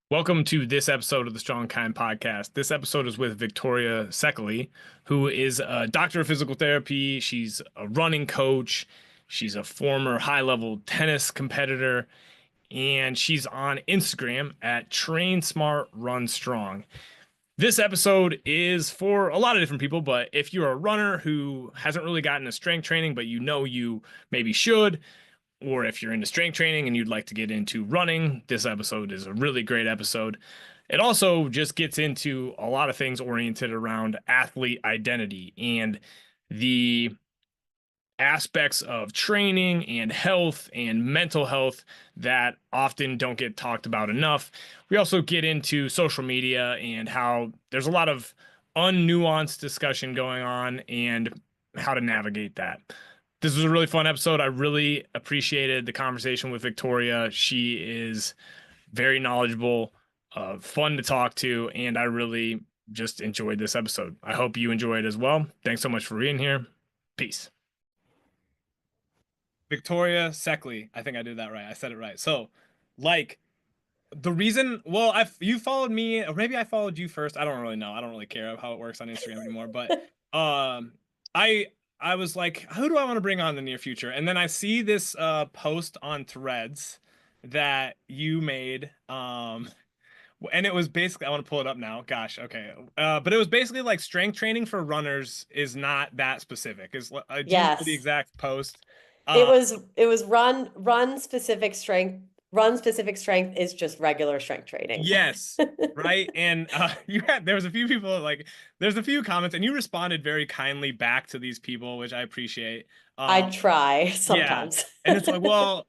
Welcome to this episode of the Strong Kind podcast. This episode is with Victoria Sekely, who is a doctor of physical therapy. She's a running coach. She's a former high level tennis competitor, and she's on Instagram at Train Smart Run Strong. This episode is for a lot of different people, but if you're a runner who hasn't really gotten a strength training, but you know you maybe should, or if you're into strength training and you'd like to get into running, this episode is a really great episode. It also just gets into a lot of things oriented around athlete identity and the aspects of training and health and mental health that often don't get talked about enough. We also get into social media and how there's a lot of unnuanced discussion going on and how to navigate that. This was a really fun episode. I really appreciated the conversation with Victoria. She is very knowledgeable, fun to talk to, and I really just enjoyed this episode. I hope you enjoy it as well. Thanks so much for being here. Peace. Victoria Sekely. I think I did that right. I said it right. So, like the reason, well, I've you followed me, or maybe I followed you first. I don't really know. I don't really care how it works on Instagram anymore. But um, I I was like, who do I want to bring on in the near future? And then I see this post on Threads that you made. And it was basically, I want to pull it up now. Gosh, okay. But it was basically like strength training for runners is not that specific. Do you know the Yes. exact post? It Uh, was it was run specific strength. Run specific strength is just regular strength training. Yes, right. And you had there was a few people like there's a few comments, and you responded very kindly back to these people, which I appreciate. I Um, try yeah, sometimes. and it's like, well,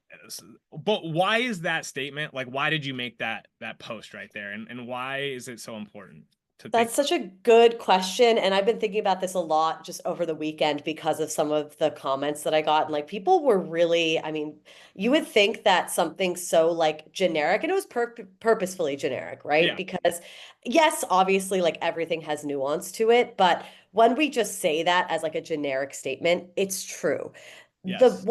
but why is that statement? Like, why did you make that post right there, and why is it so important to think? That's such a good question. And I've been thinking about this a lot just over the weekend because of some of the comments that I got. And like people were really, I mean, you would think that something so like generic, and it was purposefully generic, right? Yeah. Because yes, obviously, like everything has nuance to it. But when we just say that as like a generic statement, it's true. Yes.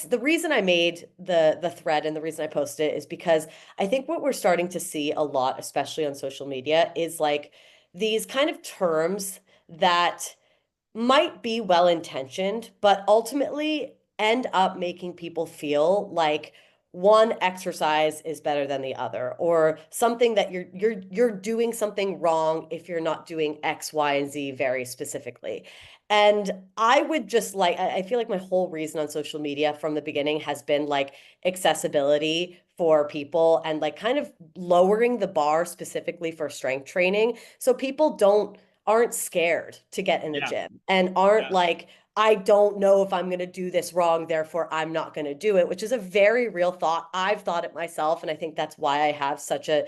The reason I made the thread and the reason I posted it is because I think what we're starting to see a lot, especially on social media, is like these kind of terms that might be well intentioned, but ultimately end up making people feel like one exercise is better than the other, or something that you're doing something wrong if you're not doing X, Y, and Z very specifically. And I would just like, I feel like my whole reason on social media from the beginning has been like accessibility for people and like kind of lowering the bar specifically for strength training so people aren't scared to get in the Yeah. gym and aren't Yeah. like, I don't know if I'm going to do this wrong, therefore I'm not going to do it, which is a very real thought. I've thought it myself, and I think that's why I have such a,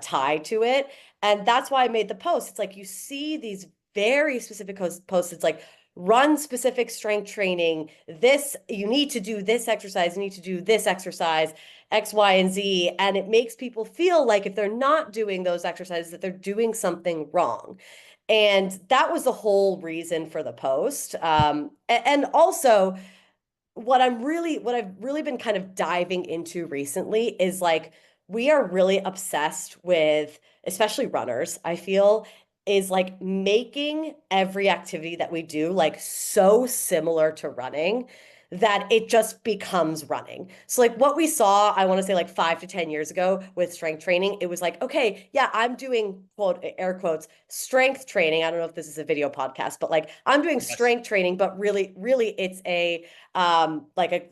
tie to it. And that's why I made the post. It's like you see these very specific posts. It's like run specific strength training. This, you need to do this exercise, you need to do this exercise. X, Y, and Z. And it makes people feel like if they're not doing those exercises, that they're doing something wrong. And that was the whole reason for the post. And also, what I've really been kind of diving into recently is like we are really obsessed with, especially runners, I feel, is like making every activity that we do like so similar to running that it just becomes running. So like what we saw, I want to say like 5 to 10 years ago with strength training, it was like, okay, yeah, I'm doing quote air quotes strength training. I don't know if this is a video podcast, but like I'm doing Yes. strength training, but really it's a like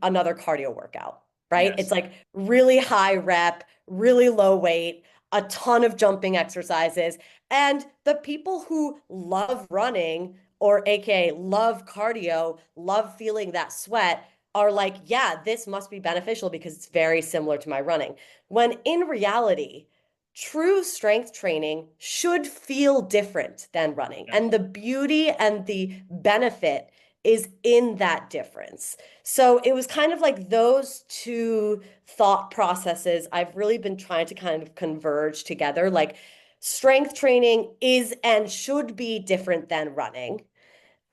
another cardio workout, right? It's Yes. like really high rep, really low weight, a ton of jumping exercises. And the people who love running or AKA love cardio, love feeling that sweat are like, yeah, this must be beneficial because it's very similar to my running. When in reality, true strength training should feel different than running. Yeah. And the beauty and the benefit is in that difference. So it was kind of like those two thought processes I've really been trying to kind of converge together. Like strength training is and should be different than running.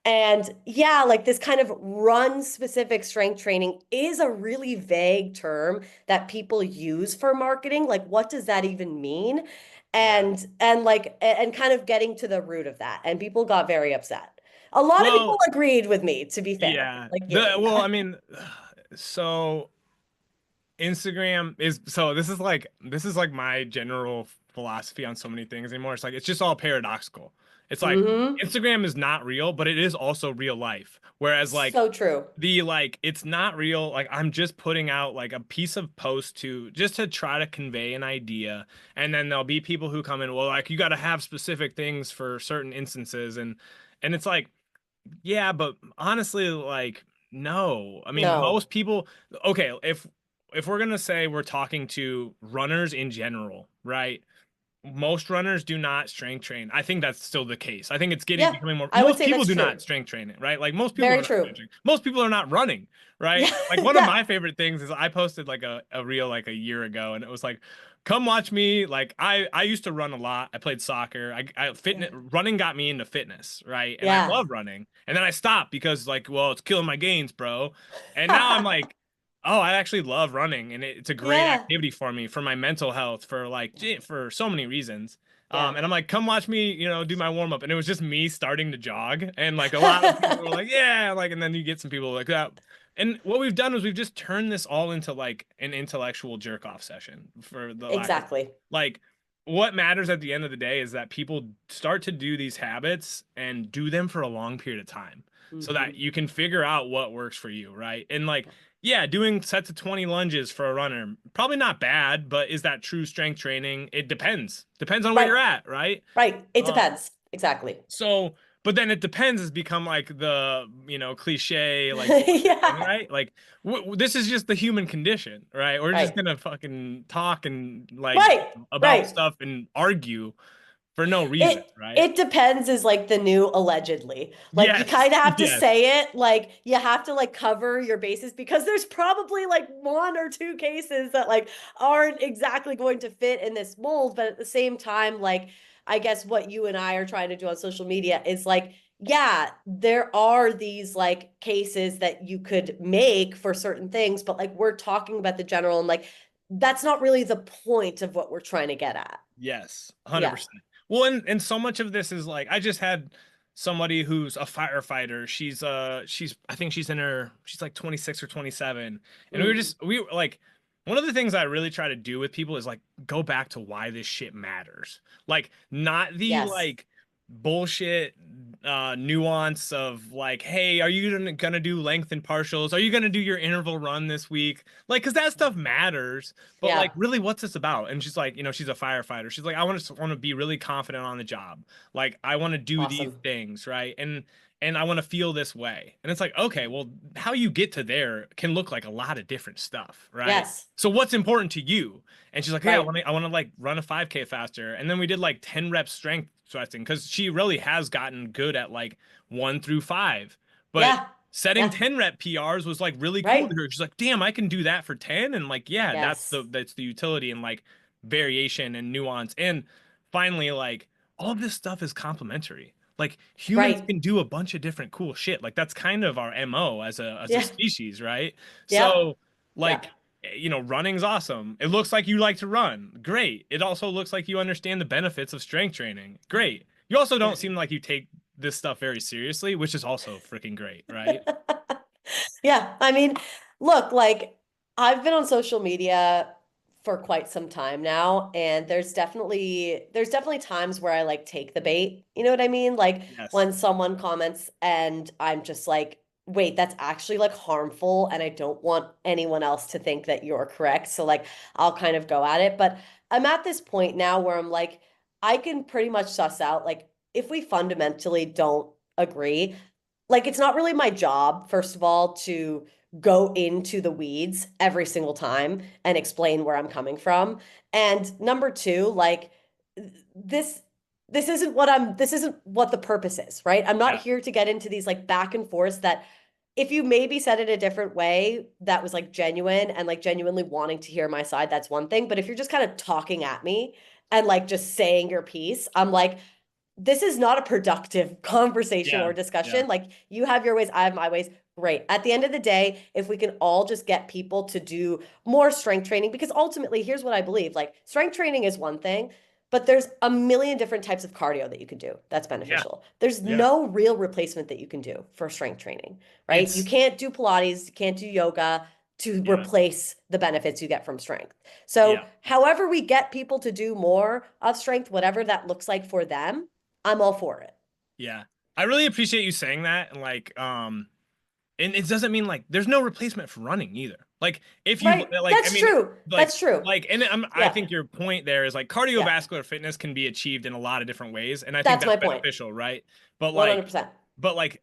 And yeah, like this kind of run specific strength training is a really vague term that people use for marketing. Like, what does that even mean? Yeah. And kind of getting to the root of that. And people got very upset. A lot of people Well, agreed with me, to be fair, yeah. like you. Well, Yeah. I mean, so Instagram is so this is like my general philosophy on so many things anymore. It's like it's just all paradoxical. It's like Hmm. Instagram is not real, but it is also real life. Whereas like So true. the like it's not real, like I'm just putting out like a piece of post to just to try to convey an idea. And then there'll be people who come in, well, like you got to have specific things for certain instances and it's like yeah, but honestly, like, no. I mean, No. most people, okay, if we're gonna say we're talking to runners in general, right? Most runners do not strength train. I think that's still the case. I think it's getting Yeah, becoming more. I would Most say people that's do not true. strength train it, right? Like most people are Very not true. strength training. Most people are not running, right? Yeah. Like one of Yeah. my favorite things is I posted like a reel like a year ago, and it was like, "Come watch me." Like I used to run a lot. I played soccer. I Yeah. fitness running got me into fitness, right? And I Yeah. love running. And then I stopped because like, well, it's killing my gains, bro. And now I'm like, oh, I actually love running, and it's a great Yeah. activity for me, for my mental health, for like Yeah. for so many reasons. Yeah. And I'm like, come watch me, do my warm up. And it was just me starting to jog. And like a lot of people were like, yeah, like, and then you get some people like that. And what we've done is we've just turned this all into like an intellectual jerk off session for the lack of Exactly. like what matters at the end of the day is that people start to do these habits and do them for a long period of time so that Hmm. you can figure out what works for you, right? And like, yeah, doing sets of 20 lunges for a runner, probably not bad, but is that true strength training? It depends. Depends on where Right. you're at, right? Right. It Um, depends. Exactly. so, but then it depends has become like the, cliche, like bullshit thing, Yeah. right? Like, this is just the human condition, right? We're just Right. gonna fucking talk and like Right. about Right. stuff and argue for no reason, It right? it depends is like the new allegedly. Like you Yes, kind of have to yes, say it, like you have to like cover your bases because there's probably like one or two cases that like aren't exactly going to fit in this mold, but at the same time, like I guess what you and I are trying to do on social media is like, yeah, there are these like cases that you could make for certain things, but like we're talking about the general and like that's not really the point of what we're trying to get at. yes, Yeah. 100%. Well, and so much of this is like I just had somebody who's a firefighter. She's I think she's like 26 or 27. And Mm. we were like one of the things I really try to do with people is like go back to why this shit matters. Like not the Yes. like bullshit nuance of like, hey, are you gonna do length and partials? Are you gonna do your interval run this week? Like, cause that stuff matters. But like, Yeah. really, what's this about? And she's like, she's a firefighter. She's like, I want to be really confident on the job. Like, I want to do these Awesome. things, right? And I want to feel this way. And it's like, okay, well, how you get to there can look like a lot of different stuff, right? Yes. So what's important to you? And she's like, yeah, Right. I want to like run a 5K faster. And then we did like 10 reps strength stretching because she really has gotten good at like 1 through 5. But Yeah. setting Yeah. 10 rep PRs was like really cool to Right. her. She's like, damn, I can do that for 10. And like, yeah, Yes. that's the utility and like variation and nuance. And finally, like all of this stuff is complementary. Like humans Right. can do a bunch of different cool shit. Like that's kind of our MO as a Yeah. species, right? Yeah. So Yeah. like running's awesome. It looks like you like to run. Great. It also looks like you understand the benefits of strength training. Great. You also Yeah. don't seem like you take this stuff very seriously, which is also freaking great, right? Yeah, I mean, look, like I've been on social media for quite some time now, and there's definitely times where I like take the bait. You know what I mean? Like Yes. when someone comments and I'm just like, wait, that's actually like harmful, and I don't want anyone else to think that you're correct. So like I'll kind of go at it. But I'm at this point now where I'm like, I can pretty much suss out like if we fundamentally don't agree, like it's not really my job, first of all, to go into the weeds every single time and explain where I'm coming from. And number two, like this this isn't what the purpose is, right? I'm not Yeah. here to get into these like back and forths that if you maybe said it a different way that was like genuine and like genuinely wanting to hear my side, that's one thing. But if you're just kind of talking at me and like just saying your piece, I'm like, this is not a productive conversation Yeah. or Yeah. discussion. Like you have your ways, I have my ways. Great. At the end of the day, if we can all just get people to do more strength training, because ultimately, here's what I believe, like strength training is one thing, but there's a million different types of cardio that you can do that's Yeah. beneficial. There's Yeah. no real replacement that you can do for strength training, right? You It's can't do Pilates, you can't do yoga to yeah. replace the benefits you get from strength. So, Yeah. however we get people to do more of strength, whatever that looks like for them, I'm all for it. Yeah. I really appreciate you saying that. And like, and it doesn't mean like there's no replacement for running either. Like if you Right? like, I That's mean, true. like That's true. and I Yeah. think your point there is like Yeah. cardiovascular fitness can be achieved in a lot of different ways, and I think That's that's my point. beneficial, right? But like, 100%. but like,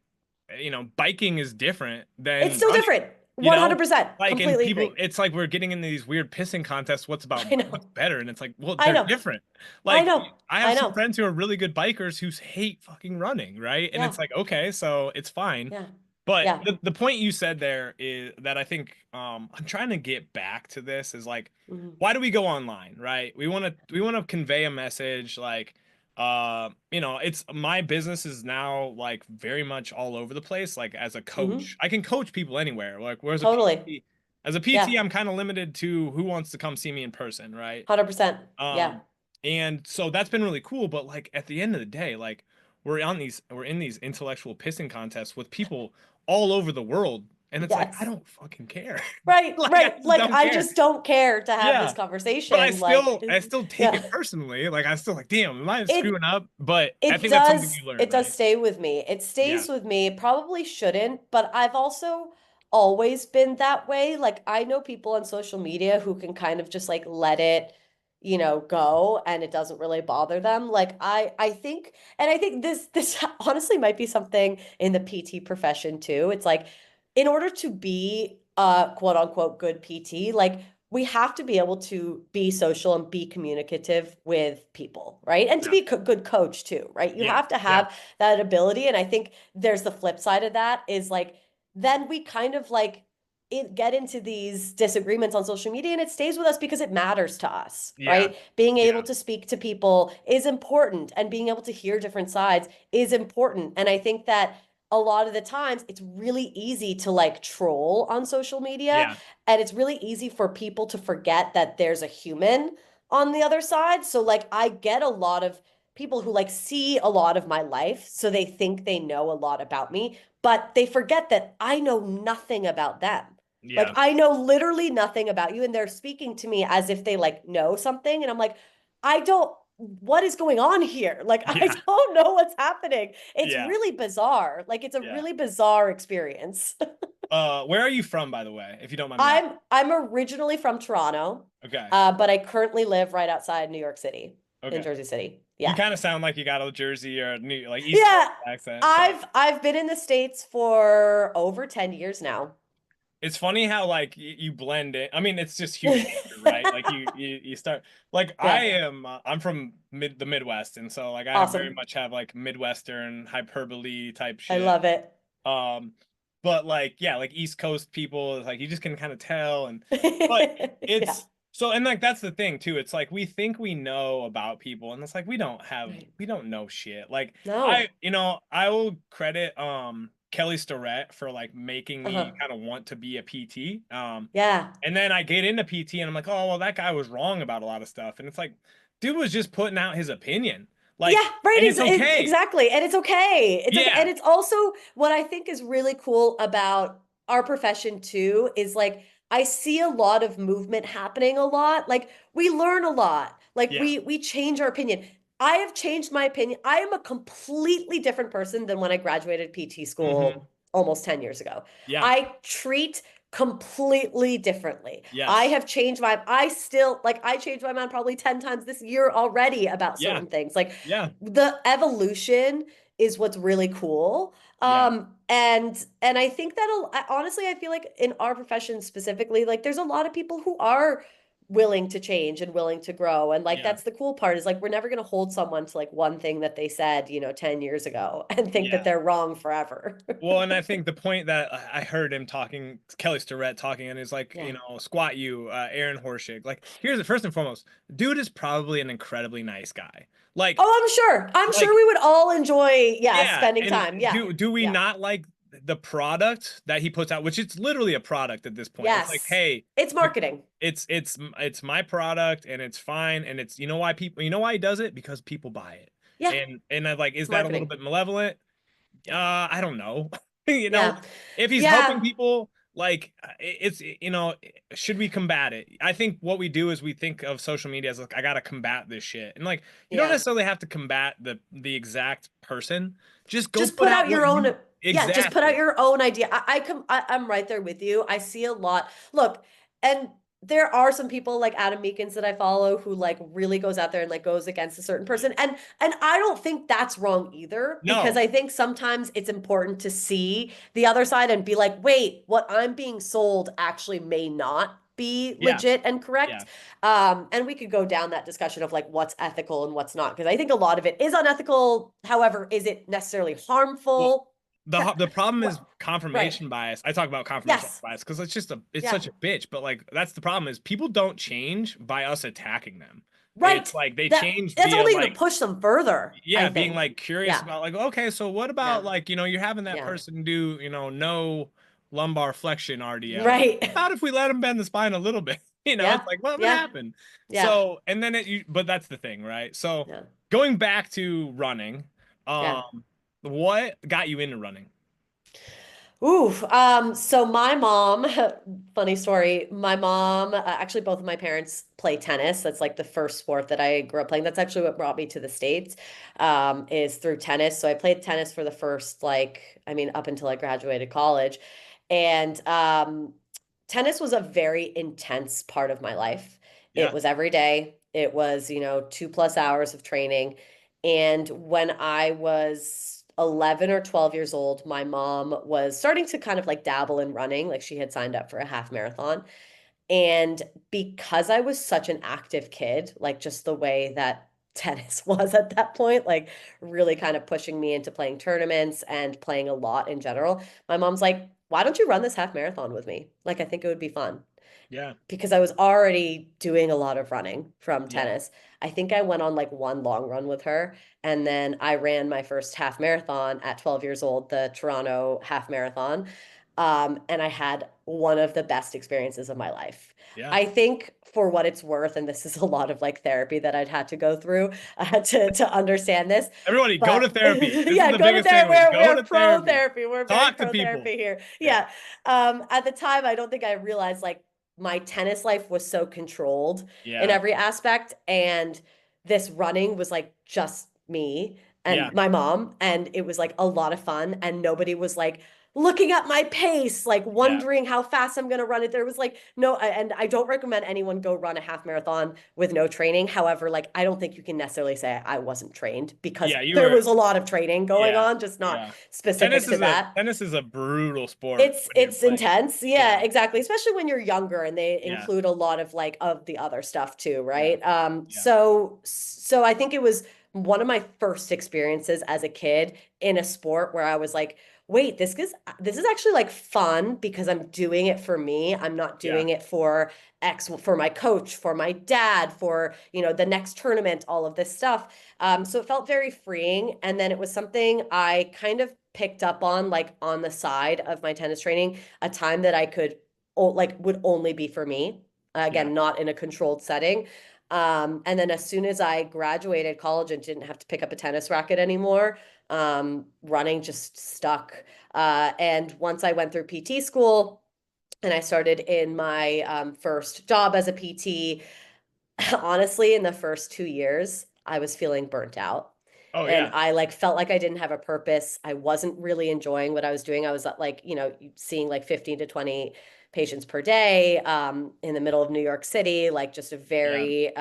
biking is different It's than still running. different. You know, 100%. like, and Completely people, agree. it's like we're getting into these weird pissing contests. I What's know. better? And it's like, well, I they're know. different. I Like, know. I have I some know. friends who are really good bikers who hate fucking running, right? And Yeah. it's like, okay, so it's fine. Yeah. But Yeah. the point you said there is that I think I'm trying to get back to this is like, Mhm. why do we go online, right? We want to convey a message like it's my business is now like very much all over the place. Like as a Mhm. coach, I can coach people anywhere. Like whereas Totally. a PT, Yeah. I'm kind of limited to who wants to come see me in person, right? 100%. Yeah. Um, and so that's been really cool. But like at the end of the day, like we're in these intellectual pissing contests with people all over the world, and it's like I Yes. don't fucking care. Right. Like I Right. just Like don't I care. just don't care to have this Yeah. But conversation. Like, I still take yeah. it personally. Like I still like, damn, am I It screwing up? But I It think that's something you learn, it does right? stay with me. It Yeah. stays with me. It probably shouldn't, but I've also always been that way. Like I know people on social media who can kind of just like let it, go and it doesn't really bother them. Like I think and I think this honestly might be something in the PT profession too. It's like in order to be a quote unquote good PT, like we have to be able to be social and be communicative with people, right? And to Yeah. be a good coach too, right? You Yeah. have to Yeah. have that ability. And I think there's the flip side of that is like, then we kind of like get into these disagreements on social media and it stays with us because it matters to us, Yeah. right? Being able Yeah. to speak to people is important and being able to hear different sides is important. And I think that a lot of the times it's really easy to like troll on social media Yeah. and it's really easy for people to forget that there's a human on the other side. So, like, I get a lot of people who like see a lot of my life. So they think they know a lot about me, but they forget that I know nothing about them. Like, Yeah. I know literally nothing about you. And they're speaking to me as if they like know something. And I'm like, I don't, what is going on here? Like, I Yeah. don't know what's happening. It's Yeah. really bizarre. Like, it's a Yeah. really bizarre experience. Where are you from, by the way, if you don't mind me asking? I'm originally from Toronto, Okay. but I currently live right outside New York City, in Okay. Jersey City. You Yeah. kind of sound like you got a Jersey or New like East Coast Yeah. accent. So I've been in the States for over 10 years now. it's funny how like you blend it. I mean, it's just human nature, right? Like you start like I Yeah. am. I'm from the Midwest, and so like I very Awesome. much have like Midwestern hyperbole type I shit. love it. Um, but like yeah, like East Coast people, like you just can kind of tell, and but Yeah. it's so and like that's the thing too. It's like we think we know about people, and it's like Right. we don't know shit. Like No. I will credit Kelly Starrett for like making me Uh-huh. kind of want to be a PT. Yeah. And then I get into PT and I'm like, oh well, that guy was wrong about a lot of stuff, and it's like, dude was just putting out his opinion, like, Yeah, right. and it's okay. Exactly. And it's okay. It's okay. And Yeah, it's also what I think is really cool about our profession too is like I see a lot of movement happening a lot. Like we learn a lot. Like yeah. we change our opinion. I have changed my opinion. I am a completely different person than when I graduated PT Hmm. school almost 10 years ago. Yeah. I treat completely differently. I Yes. have changed my I still like I changed my mind probably 10 times this year already about Yeah. certain things. Like Yeah. the evolution is what's really cool. Yeah. And I think that honestly, I feel like in our profession specifically, like there's a lot of people who are willing to change and willing to grow. And like, Yeah. that's the cool part is like, we're never going to hold someone to like one thing that they said, 10 years ago and think that Yeah. they're wrong forever. Well, and I think the point that I heard him talking, Kelly Starrett talking, and is like, Yeah. squat you, Aaron Horschig. Like, here's the first and foremost, dude is probably an incredibly nice guy. Like, Oh, I'm sure. I'm sure like, we would all enjoy, yeah, yeah. spending And time. Yeah. do we Yeah. not like the product that he puts out, which it's literally a product at this point. It's like, Yes. hey, It's Vic- marketing. it's my product and it's fine. And it's why people he does it? Because people buy it. Yeah. And I'm like, is It's that a little marketing. bit malevolent? Yeah. I don't know. you know, Yeah. if he's helping Yeah. people, like should we combat it? I think what we do is we think of social media as like, I gotta combat this shit. And like you don't Yeah. necessarily have to combat the exact person. Just go Just put put out out what your you own, yeah, just put out exactly. your own idea. I'm right there with you. I see a lot. Look, and there are some people like Adam Meekins that I follow who like really goes out there and like goes against a certain person. And I don't think that's wrong either, because No. I think sometimes it's important to see the other side and be like, wait, what I'm being sold actually may not be Yeah. legit and correct. Yeah. And we could go down that discussion of like what's ethical and what's not, because I think a lot of it is unethical. However, is it necessarily Well, harmful? the problem is What? Right. confirmation bias. I talk about confirmation Yes. bias because it's Yeah. such a bitch. But like that's the problem is people don't change by us attacking them. It's Right. like they That change that's via only going to like push them further, I yeah, being think. like curious Yeah. about like, okay, so what Yeah. about like, you're having that Yeah. person do, no lumbar flexion RDL. What Right. about if we let them bend the spine a little bit? It's Yeah. like, what would Yeah. happen? Yeah. So, and then but that's the thing, right? So Yeah. going back to running, Yeah. what got you into running? Ooh, so my mom, funny story, my mom, actually both of my parents play tennis. That's like the first sport that I grew up playing. That's actually what brought me to the States, is through tennis. So I played tennis for the first, like, I mean, up until I graduated college. And tennis was a very intense part of my life. It Yeah. was every day. It was, 2+ hours of training. And when I was 11 or 12 years old, my mom was starting to kind of like dabble in running. Like she had signed up for a half marathon. And because I was such an active kid, like just the way that tennis was at that point, like really kind of pushing me into playing tournaments and playing a lot in general, my mom's like, why don't you run this half marathon with me? Like, I think it would be fun, Yeah. because I was already doing a lot of running from Yeah. tennis. I think I went on like one long run with her. And then I ran my first half marathon at 12 years old, the Toronto half marathon. And I had one of the best experiences of my life. Yeah. I think for what it's worth, and this is a lot of like therapy that I'd had to go through to understand this. Everybody go to But therapy. This is yeah, the go to biggest therapy. takeaway. Go We're to pro therapy. therapy. We're very Talk to pro people. therapy here. Yeah. Yeah. At the time, I don't think I realized like my tennis life was so controlled in Yeah. every aspect, and this running was like just me Yeah. and my mom, and it was like a lot of fun, and nobody was like looking at my pace, like Yeah. wondering how fast I'm going to run it. There was like no, and I don't recommend anyone go run a half marathon with no training. However, like I don't think you can necessarily say I wasn't trained, because Yeah. You there were was a lot of training going Yeah, on, just not yeah. specific to that. Tennis is a brutal sport It's when you're it's playing. intense. Yeah, Yeah, exactly. Especially when you're younger and they yeah, include a lot of like of the other stuff too, yeah, right? yeah, So I think it was one of my first experiences as a kid in a sport where I was like, wait, this is actually like fun, because I'm doing it for me. I'm not yeah, doing it for for my coach, for my dad, for, the next tournament, all of this stuff. So it felt very freeing. And then it was something I kind of picked up on, like on the side of my tennis training, a time that I could, like, would only be for me. yeah, Again, not in a controlled setting. And then as soon as I graduated college and didn't have to pick up a tennis racket anymore, running just stuck. And once I went through PT school and I started in my first job as a PT, honestly, in the first 2 years, I was feeling burnt out. Oh And yeah, I like felt like I didn't have a purpose. I wasn't really enjoying what I was doing. I was like, seeing like 15 to 20 patients per day, in the middle of New York City, like just a yeah. very,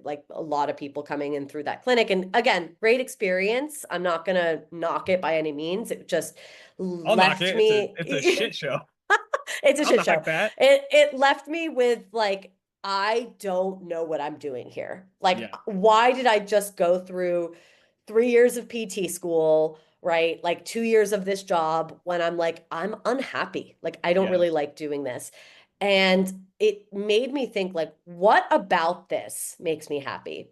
like a lot of people coming in through that clinic. And again, great experience. I'm not gonna knock it by any means. It just I'll knock left it. me. It's a shit show. It's a I'll shit show. knock that. It left me with like I don't know what I'm doing here. Like, Yeah. why did I just go through 3 years of PT school, right? Like 2 years of this job when I'm like, I'm unhappy. Like, I don't Yeah. really like doing this. And it made me think, like, what about this makes me happy?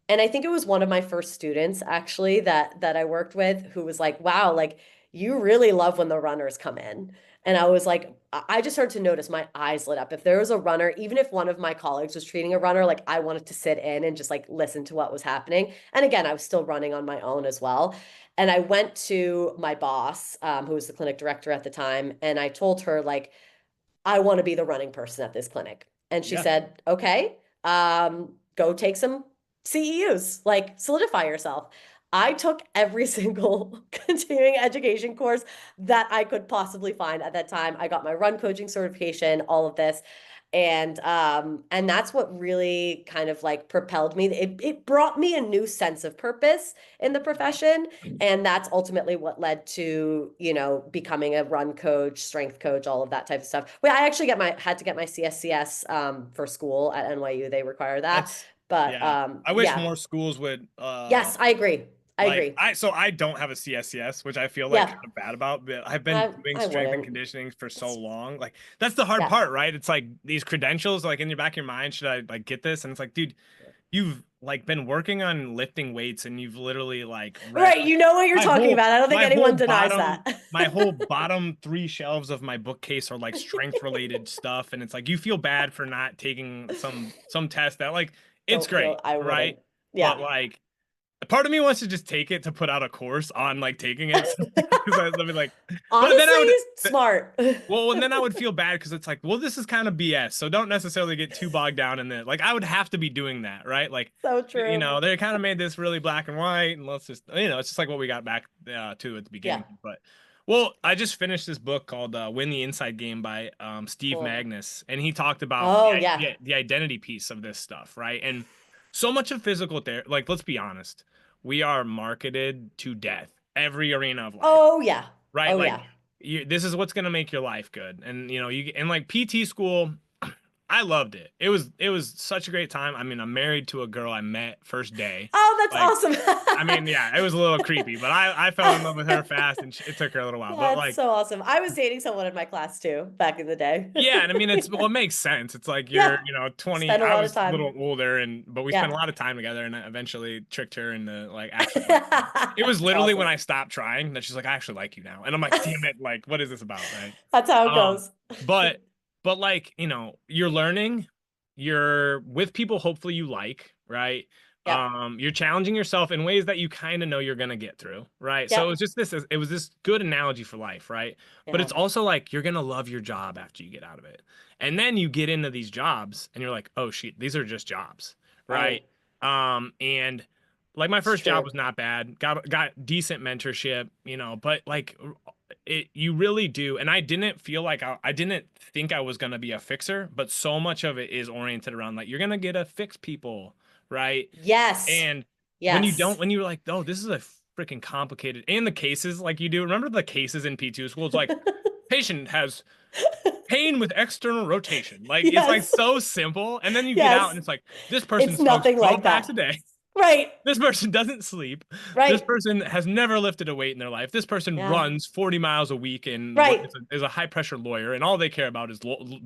And I think it was one of my first students actually that I worked with who was like, "Wow, like you really love when the runners come in." And I was like, I just started to notice my eyes lit up. If there was a runner, even if one of my colleagues was treating a runner, like I wanted to sit in and just like listen to what was happening. And again, I was still running on my own as well. And I went to my boss, who was the clinic director at the time, and I told her like, I want to be the running person at this clinic. And she Yeah. said, okay, go take some CEUs, like solidify yourself. I took every single continuing education course that I could possibly find at that time. I got my run coaching certification, all of this. And that's what really kind of like propelled me. It brought me a new sense of purpose in the profession. And that's ultimately what led to, becoming a run coach, strength coach, all of that type of stuff. Well, I actually had to get my CSCS for school at NYU. They require that. That's But yeah. I wish yeah. more schools would Yes, I agree. I like agree. I don't have a CSCS, which I feel like Yeah. kind of bad about, but I've been I doing I strength and wouldn't. conditioning for so It's long. Like that's the hard yeah. part, right? It's like these credentials, like in your back of your mind, should I like get this? And it's like, dude, you've like been working on lifting weights and you've literally like read Right, like you know what you're my talking whole about. I don't think my whole anyone denies bottom that. my whole bottom three shelves of my bookcase are like strength related stuff. And it's like you feel bad for not taking some test that like it's Don't feel great, I right? wouldn't. But Yeah. like part of me wants to just take it to put out a course on like taking it because I would be like, but then I Honestly, would smart. well, and then I would feel bad because it's like, well, this is kind of BS. So don't necessarily get too bogged down in it. Like I would have to be doing that, right? Like, So you true. know, they kind of made this really black and white, and let's just, it's just like what we got back to at the Yeah. beginning. But well, I just finished this book called "Win the Inside Game" by Steve Cool. Magnus, and he talked about Oh, yeah. the identity piece of this stuff, right? And so much of physical therapy, like, let's be honest, we are marketed to death every arena of life, Oh, yeah. right? Oh, Like yeah. this is what's gonna make your life good. And you and like PT school, I loved it. It was such a great time. I mean, I'm married to a girl I met first day. Oh, that's Like, I awesome. mean, yeah, it was a little creepy, but I fell in love with her fast, and it took her a little while. But That's like, so awesome. I was dating someone in my class too back in the day. yeah, and I mean, it's well, it makes sense. It's like Yeah. you're, 20. Spend a I lot of was a time. little older, and but we spent a Yeah. lot of time together, and I eventually tricked her into like actually liking me. It was It's literally when awesome. I stopped trying that she's like, I actually like you now, and I'm like, damn it, like, what is this about, right? That's how it Um, goes. but like, you're learning, you're with people hopefully you like, right? Yep. You're challenging yourself in ways that you kind of know you're gonna get through, right? So Yep. it was this good analogy for life, right? But Yeah. it's also like you're gonna love your job after you get out of it. And then you get into these jobs and you're like, oh shit, these are just jobs, right? Right. And like my It's first job true. was not bad. Got decent mentorship, but like you really do. And I didn't feel like I didn't think I was gonna be a fixer, but so much of it is oriented around like you're gonna get to fix people, right? Yes. And Yes. when you're like, oh, this is a freaking complicated, and the cases like you do, remember the cases in P2 school? It's like patient has pain with external rotation. Like it's like Yes. so simple. And then you get out Yes. and it's like, this person It's smokes nothing 12 like packs a that. day. Right. This person doesn't sleep. This Right. person has never lifted a weight in their life. This person Yeah. runs 40 miles a week and Right. is a high pressure lawyer, and all they care about is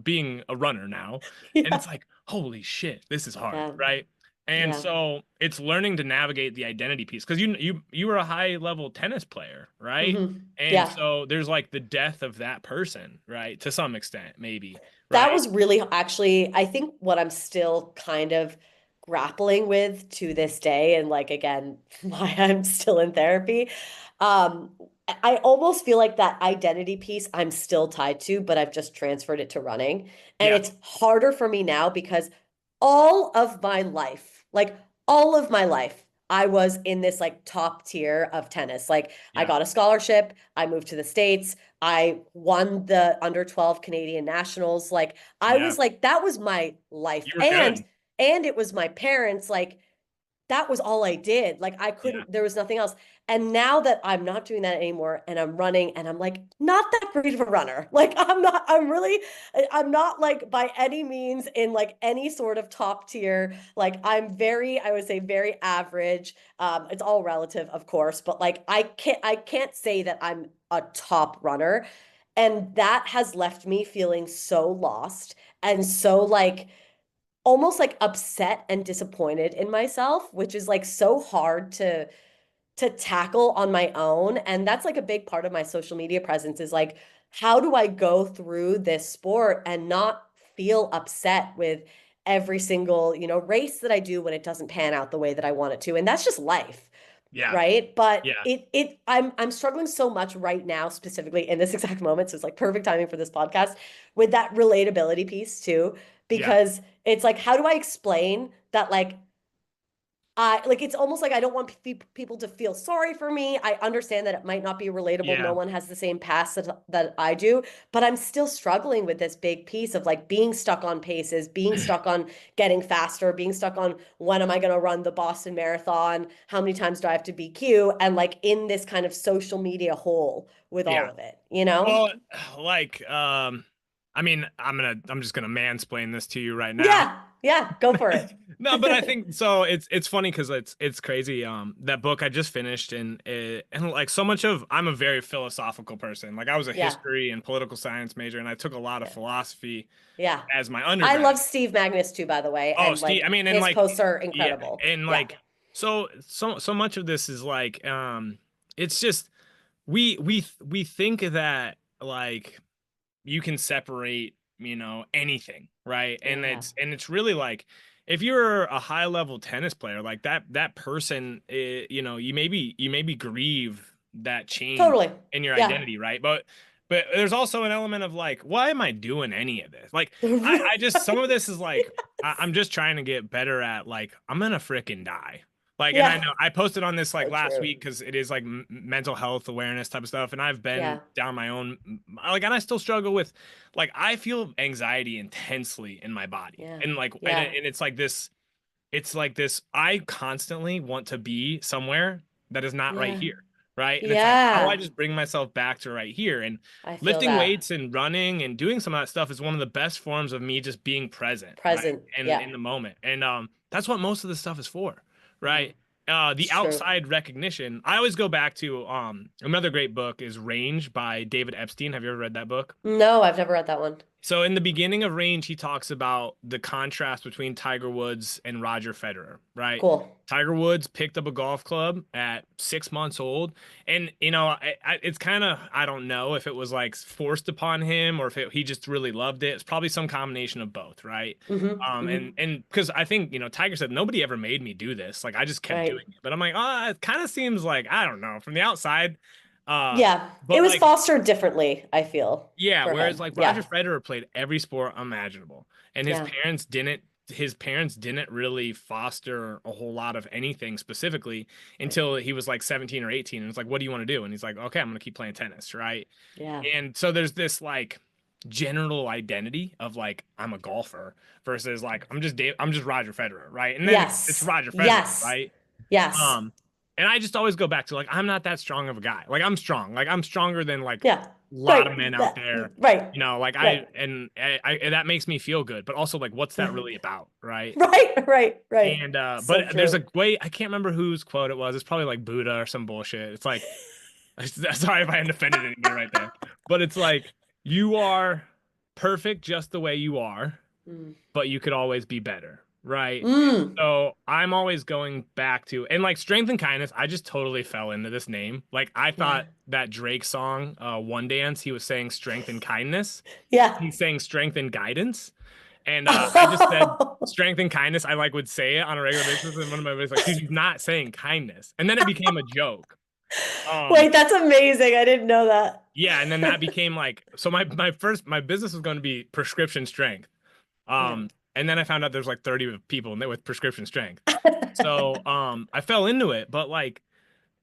being a runner now. And Yeah. it's like, holy shit, this is hard, Yeah. right? And Yeah. so it's learning to navigate the identity piece because you were a high level tennis player, right? And Yeah. so there's like the death of that person, right? To some extent, maybe, That right? was really actually, I think what I'm still kind of grappling with to this day, and like again, why I'm still in therapy. Um, I almost feel like that identity piece I'm still tied to, but I've just transferred it to running. And Yeah, it's harder for me now because all of my life, like all of my life, I was in this like top tier of tennis. Like I yeah, got a scholarship, I moved to the States, I won the under 12 Canadian Nationals. Like I yeah. was like that was my life. You were And good. it was my parents like that was all I did. Like I Yeah. couldn't, there was nothing else. And now that I'm not doing that anymore and I'm running and I'm like not that great of a runner. Like I'm not like by any means in like any sort of top tier. Like I'm very, I would say very average. It's all relative, of course, but like I can't say that I'm a top runner. And that has left me feeling so lost and so like almost like upset and disappointed in myself, which is like so hard to tackle on my own. And that's like a big part of my social media presence is like, how do I go through this sport and not feel upset with every single, race that I do when it doesn't pan out the way that I want it to? And that's just life, Yeah. right? But Yeah. I'm struggling so much right now, specifically in this exact moment. So it's like perfect timing for this podcast with that relatability piece too, Yeah. because it's like, how do I explain that like I like it's almost like I don't want people to feel sorry for me. I understand that it might not be relatable. No Yeah. one has the same past that I do, but I'm still struggling with this big piece of like being stuck on paces, being stuck on getting faster, being stuck on when am I going to run the Boston Marathon? How many times do I have to BQ? And like in this kind of social media hole with all Yeah. of it, you know? Well, like, I mean, I'm just gonna mansplain this to you right now. Yeah, yeah, go for it. No, but I think so. It's funny because it's crazy. That book I just finished, and like so much of I'm a very philosophical person. Like I was a Yeah, history and political science major, and I took a lot of yeah, philosophy yeah. as my I undergrad. love Steve Magnus too, by the way, Oh, and Steve. like I mean, and his like, posts are yeah, incredible. and Yeah. like, so much of this is like, it's just we think that like you can separate, anything, right? And Yeah. it's really like if you're a high level tennis player, like that person, you maybe grieve that change Totally. in your Yeah. identity, right? But there's also an element of like, why am I doing any of this? Like, I just some of this is like I'm just trying to get better at like I'm gonna freaking die. Like, and I Yeah. know I posted on this like So last true. week because it is like mental health awareness type of stuff, and I've been Yeah. down my own like, and I still struggle with like I feel anxiety intensely in my body, Yeah. and like, Yeah. and it's like this I constantly want to be somewhere that is not right Yeah. here, right? And it's like, how do I Yeah. just bring myself back to right here? And I feel lifting that. weights and running and doing some of that stuff is one of the best forms of me just being present, right? Present. And Yeah. in the moment. And that's what most of this stuff is for, Yeah. right? The It's true. outside recognition. I always go back to another great book is Range by David Epstein. Have you ever read that book? No, I've never read that one. So in the beginning of Range, he talks about the contrast between Tiger Woods and Roger Federer, right? Cool. Tiger Woods picked up a golf club at 6 months old, and it's kind of I don't know if it was like forced upon him or if he just really loved it. It's probably some combination of both, right? Mm-hmm. Mm-hmm. And because I think Tiger said nobody ever made me do this, like I just kept doing Right. it. But I'm like, oh, it kind of seems like I don't know from the outside, uh, Yeah. It but was like fostered differently, I feel, yeah, for whereas him. like Roger Yeah. Federer played every sport imaginable, and Yeah. his parents didn't really foster a whole lot of anything specifically Right. until he was like 17 or 18. And it's like, what do you want to do? And he's like, okay, I'm gonna keep playing tennis, right? Yeah. And so there's this like general identity of like I'm a golfer versus like I'm just Roger Federer, right? And then it's Yes. Roger Federer, Yes. right? Yes. Um, and I just always go back to like I'm not that strong of a guy. Like I'm strong. Like I'm stronger than like Yeah. a lot of Right. men out That, there. right. Like I Right. and I that makes me feel good. But also like what's that really about, right? Right. Right. Right. And So but there's true. a way I can't remember whose quote it was. It's probably like Buddha or some bullshit. It's like sorry if I offended anybody right there. But it's like you are perfect just the way you are, Mm. but you could always be better, right? Mm. So I'm always going back to and like strength and kindness. I just totally fell into this name. Like I Yeah. thought that Drake song, One Dance, he was saying strength and kindness. Yeah. He's saying strength and guidance. And I just said strength and kindness. I like would say it on a regular basis, and one of my buddies like, dude, he's not saying kindness. And then it became a joke. Um, Wait, that's amazing. I didn't know that. yeah, and then that became like so my business was going to be prescription strength. Yeah. And then I found out there's like 30 people with prescription strength. So I fell into it, but like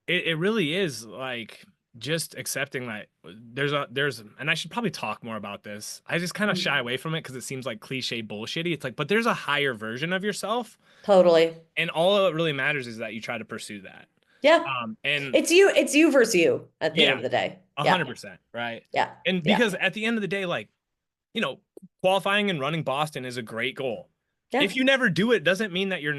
it really is like just accepting that and I should probably talk more about this. I just kind of Mm. shy away from it because it seems like cliche bullshitty. It's like, but there's a higher version of yourself, Totally. and all that really matters is that you try to pursue that. Yeah. And It's you versus you at the end yeah, of the day. a Yeah. hundred percent, right? Yeah. And Yeah. because at the end of the day, like, you know, qualifying and running Boston is a great goal. Yeah. If you never do it, doesn't mean that you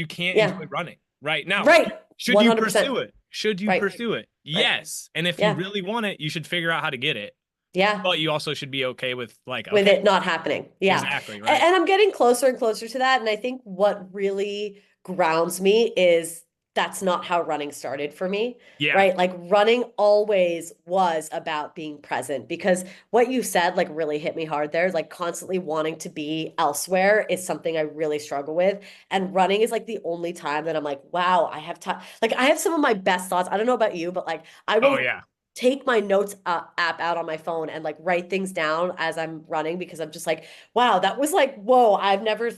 can't Yeah. enjoy running. Right now, Right. should you 100%. pursue it? Should you Right. pursue it? Right. Yes. And if you Yeah. really want it, you should figure out how to get it. Yeah. But you also should be okay with like, With okay, it not happening. Yeah. exactly, right? And I'm getting closer and closer to that. And I think what really grounds me is that's not how running started for me, Yeah. right? Like running always was about being present because what you said like really hit me hard there. Like constantly wanting to be elsewhere is something I really struggle with. And running is like the only time that I'm like, wow, I have time. Like I have some of my best thoughts. I don't know about you, but like I Oh will yeah. take my notes app out on my phone and like write things down as I'm running because I'm just like, wow, that was like, whoa, I've never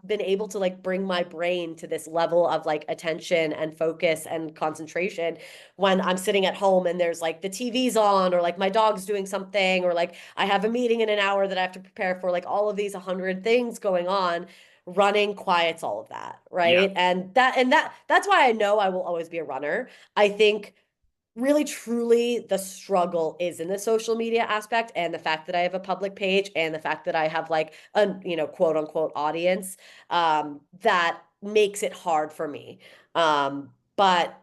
been able to like bring my brain to this level of like attention and focus and concentration when I'm sitting at home and there's like the TV's on or like my dog's doing something or like I have a meeting in an hour that I have to prepare for, like all of these 100 things going on. Running quiets all of that, Yeah. right? And that's why I know I will always be a runner. I think really truly the struggle is in the social media aspect and the fact that I have a public page and the fact that I have like a quote unquote audience that makes it hard for me. But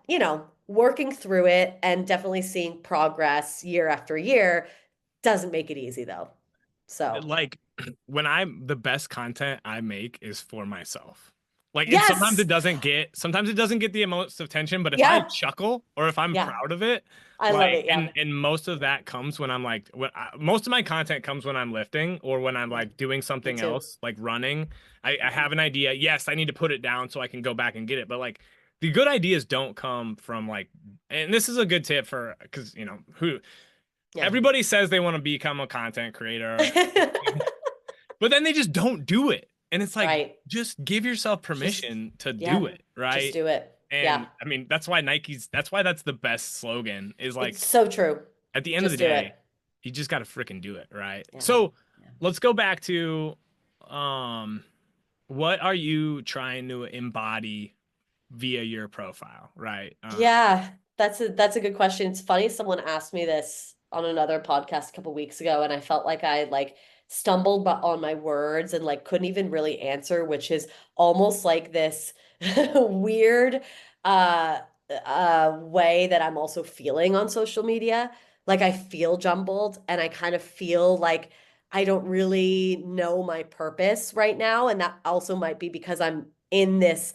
working through it and definitely seeing progress year after year doesn't make it easy though. So Like when I'm the best content I make is for myself. Like and yes. sometimes it doesn't get the most attention, but if I Yeah. chuckle or if I'm Yeah. proud of it, I love like it. Yeah. and most of that comes when I'm like most of my content comes when I'm lifting or when I'm Yeah. like doing Me something too. else, like running. I Mhm. have an idea. Yes, I need to put it down so I can go back and get it. But like the good ideas don't come from like, and this is a good tip for because who Yeah. everybody says they want to become a content creator, but then they just don't do it. And it's like, Right. just give yourself Just permission to do yeah. it, Just right? do it. And Yeah. I mean, that's why that's the best slogan is like It's so true. at the end of the Just do day, it. you just got to freaking do it, right? Yeah. So Yeah. let's go back to um, what are you trying to embody via your profile, right? Yeah, that's a good question. It's funny, someone asked me this on another podcast a couple weeks ago, and I felt like I like stumbled on my words and like couldn't even really answer, which is almost like this weird uh way that I'm also feeling on social media. Like I feel jumbled and I kind of feel like I don't really know my purpose right now, and that also might be because I'm in this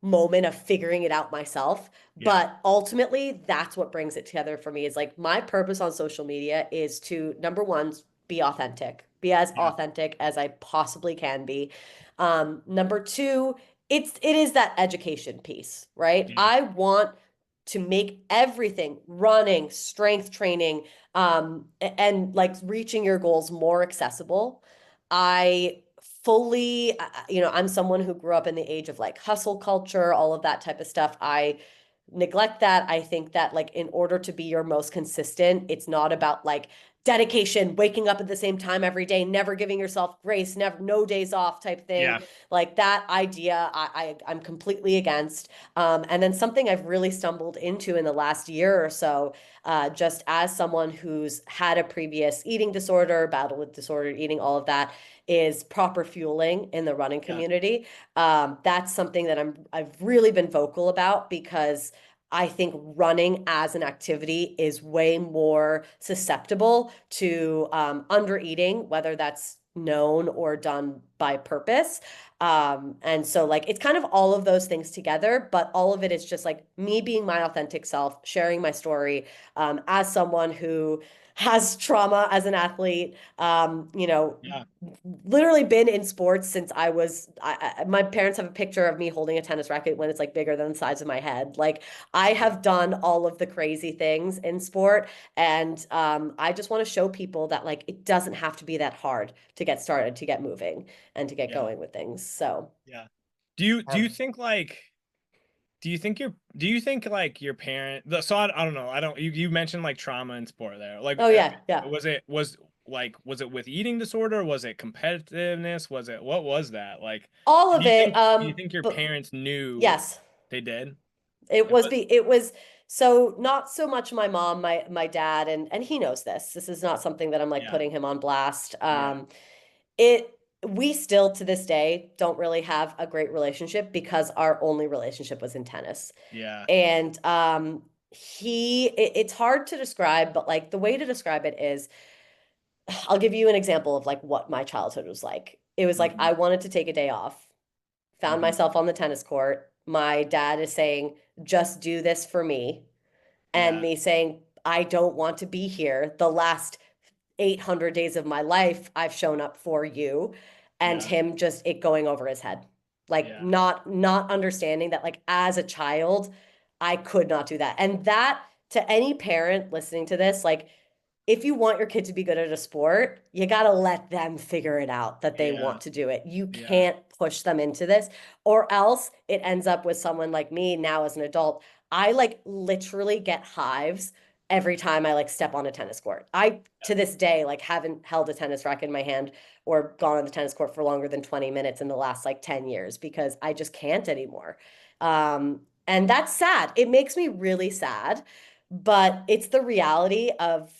moment of figuring it out myself. Yeah, But ultimately, that's what brings it together for me is like my purpose on social media is to number one, be authentic, be as yeah, authentic as I possibly can be. Number two, it is that education piece, right? yeah, I want to make everything running, strength training, and like reaching your goals more accessible. I fully, I'm someone who grew up in the age of like hustle culture, all of that type of stuff. I neglect that. I think that like in order to be your most consistent, it's not about like dedication, waking up at the same time every day, never giving yourself grace, never no days off type thing. yeah, Like that idea, I'm completely against. And then something I've really stumbled into in the last year or so, just as someone who's had a previous eating disorder, battle with disordered eating, all of that, is proper fueling in the running yeah, community. That's something that I've really been vocal about because I think running as an activity is way more susceptible to under eating, whether that's known or done by purpose. And so like it's kind of all of those things together, but all of it is just like me being my authentic self, sharing my story as someone who has trauma as an athlete, yeah, literally been in sports since my parents have a picture of me holding a tennis racket when it's like bigger than the size of my head. Like I yeah, have done all of the crazy things in sport, and I just want to show people that like it doesn't have to be that hard to get started, to get moving, and to get yeah, going with things. So, yeah. Do you um, think like Do you think like your parent I don't know. I don't you mentioned like trauma and sport there. Like Oh yeah, yeah. was it with eating disorder? Was it competitiveness? What was that? Like All of it. do you think your But parents knew yes, they did? it And was what be it was so not so much my mom, my dad, and he knows this. This is not something that I'm like yeah. putting him on blast. Yeah. It we still to this day don't really have a great relationship because our only relationship was in tennis. Yeah. And it's hard to describe, but like the way to describe it is I'll give you an example of like what my childhood was like. It was like Hmm. I wanted to take a day off, found Hmm. myself on the tennis court. My dad is saying, just do this for me. And Yeah. me saying, I don't want to be here. The last 800 days of my life, I've shown up for you. And Yeah. him just it going over his head. Like Yeah. not understanding that like as a child, I could not do that. And that to any parent listening to this, like if you want your kid to be good at a sport, you got to let them figure it out that they Yeah. want to do it. You Yeah. can't push them into this, or else it ends up with someone like me now as an adult. I like literally get hives every time I like step on a tennis court. I to this day like haven't held a tennis racket in my hand or gone on the tennis court for longer than 20 minutes in the last like 10 years because I just can't anymore. And that's sad. It makes me really sad, but it's the reality of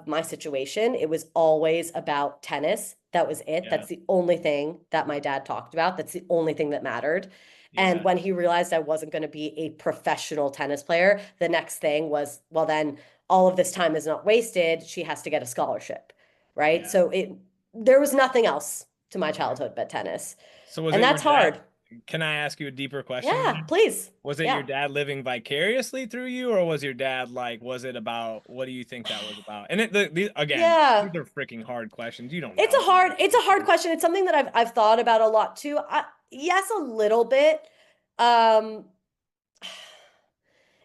my situation. It was always about tennis. That was it. Yeah. That's the only thing that my dad talked about. That's the only thing that mattered. And Yeah. when he realized I wasn't going to be a professional tennis player, the next thing was, well, then all of this time is not wasted. She has to get a scholarship, right? Yeah. So there was nothing else to my Okay. childhood but tennis. So was And it your that's dad? hard. Can I ask you a deeper question Yeah, there? please. Was it your Yeah. dad living vicariously through you, or was your dad like, was it about, what do you think that was about? And again, Yeah. these are freaking hard questions. You don't It's know. a hard question. It's something that I've thought about a lot too. Yes, a little bit. Um,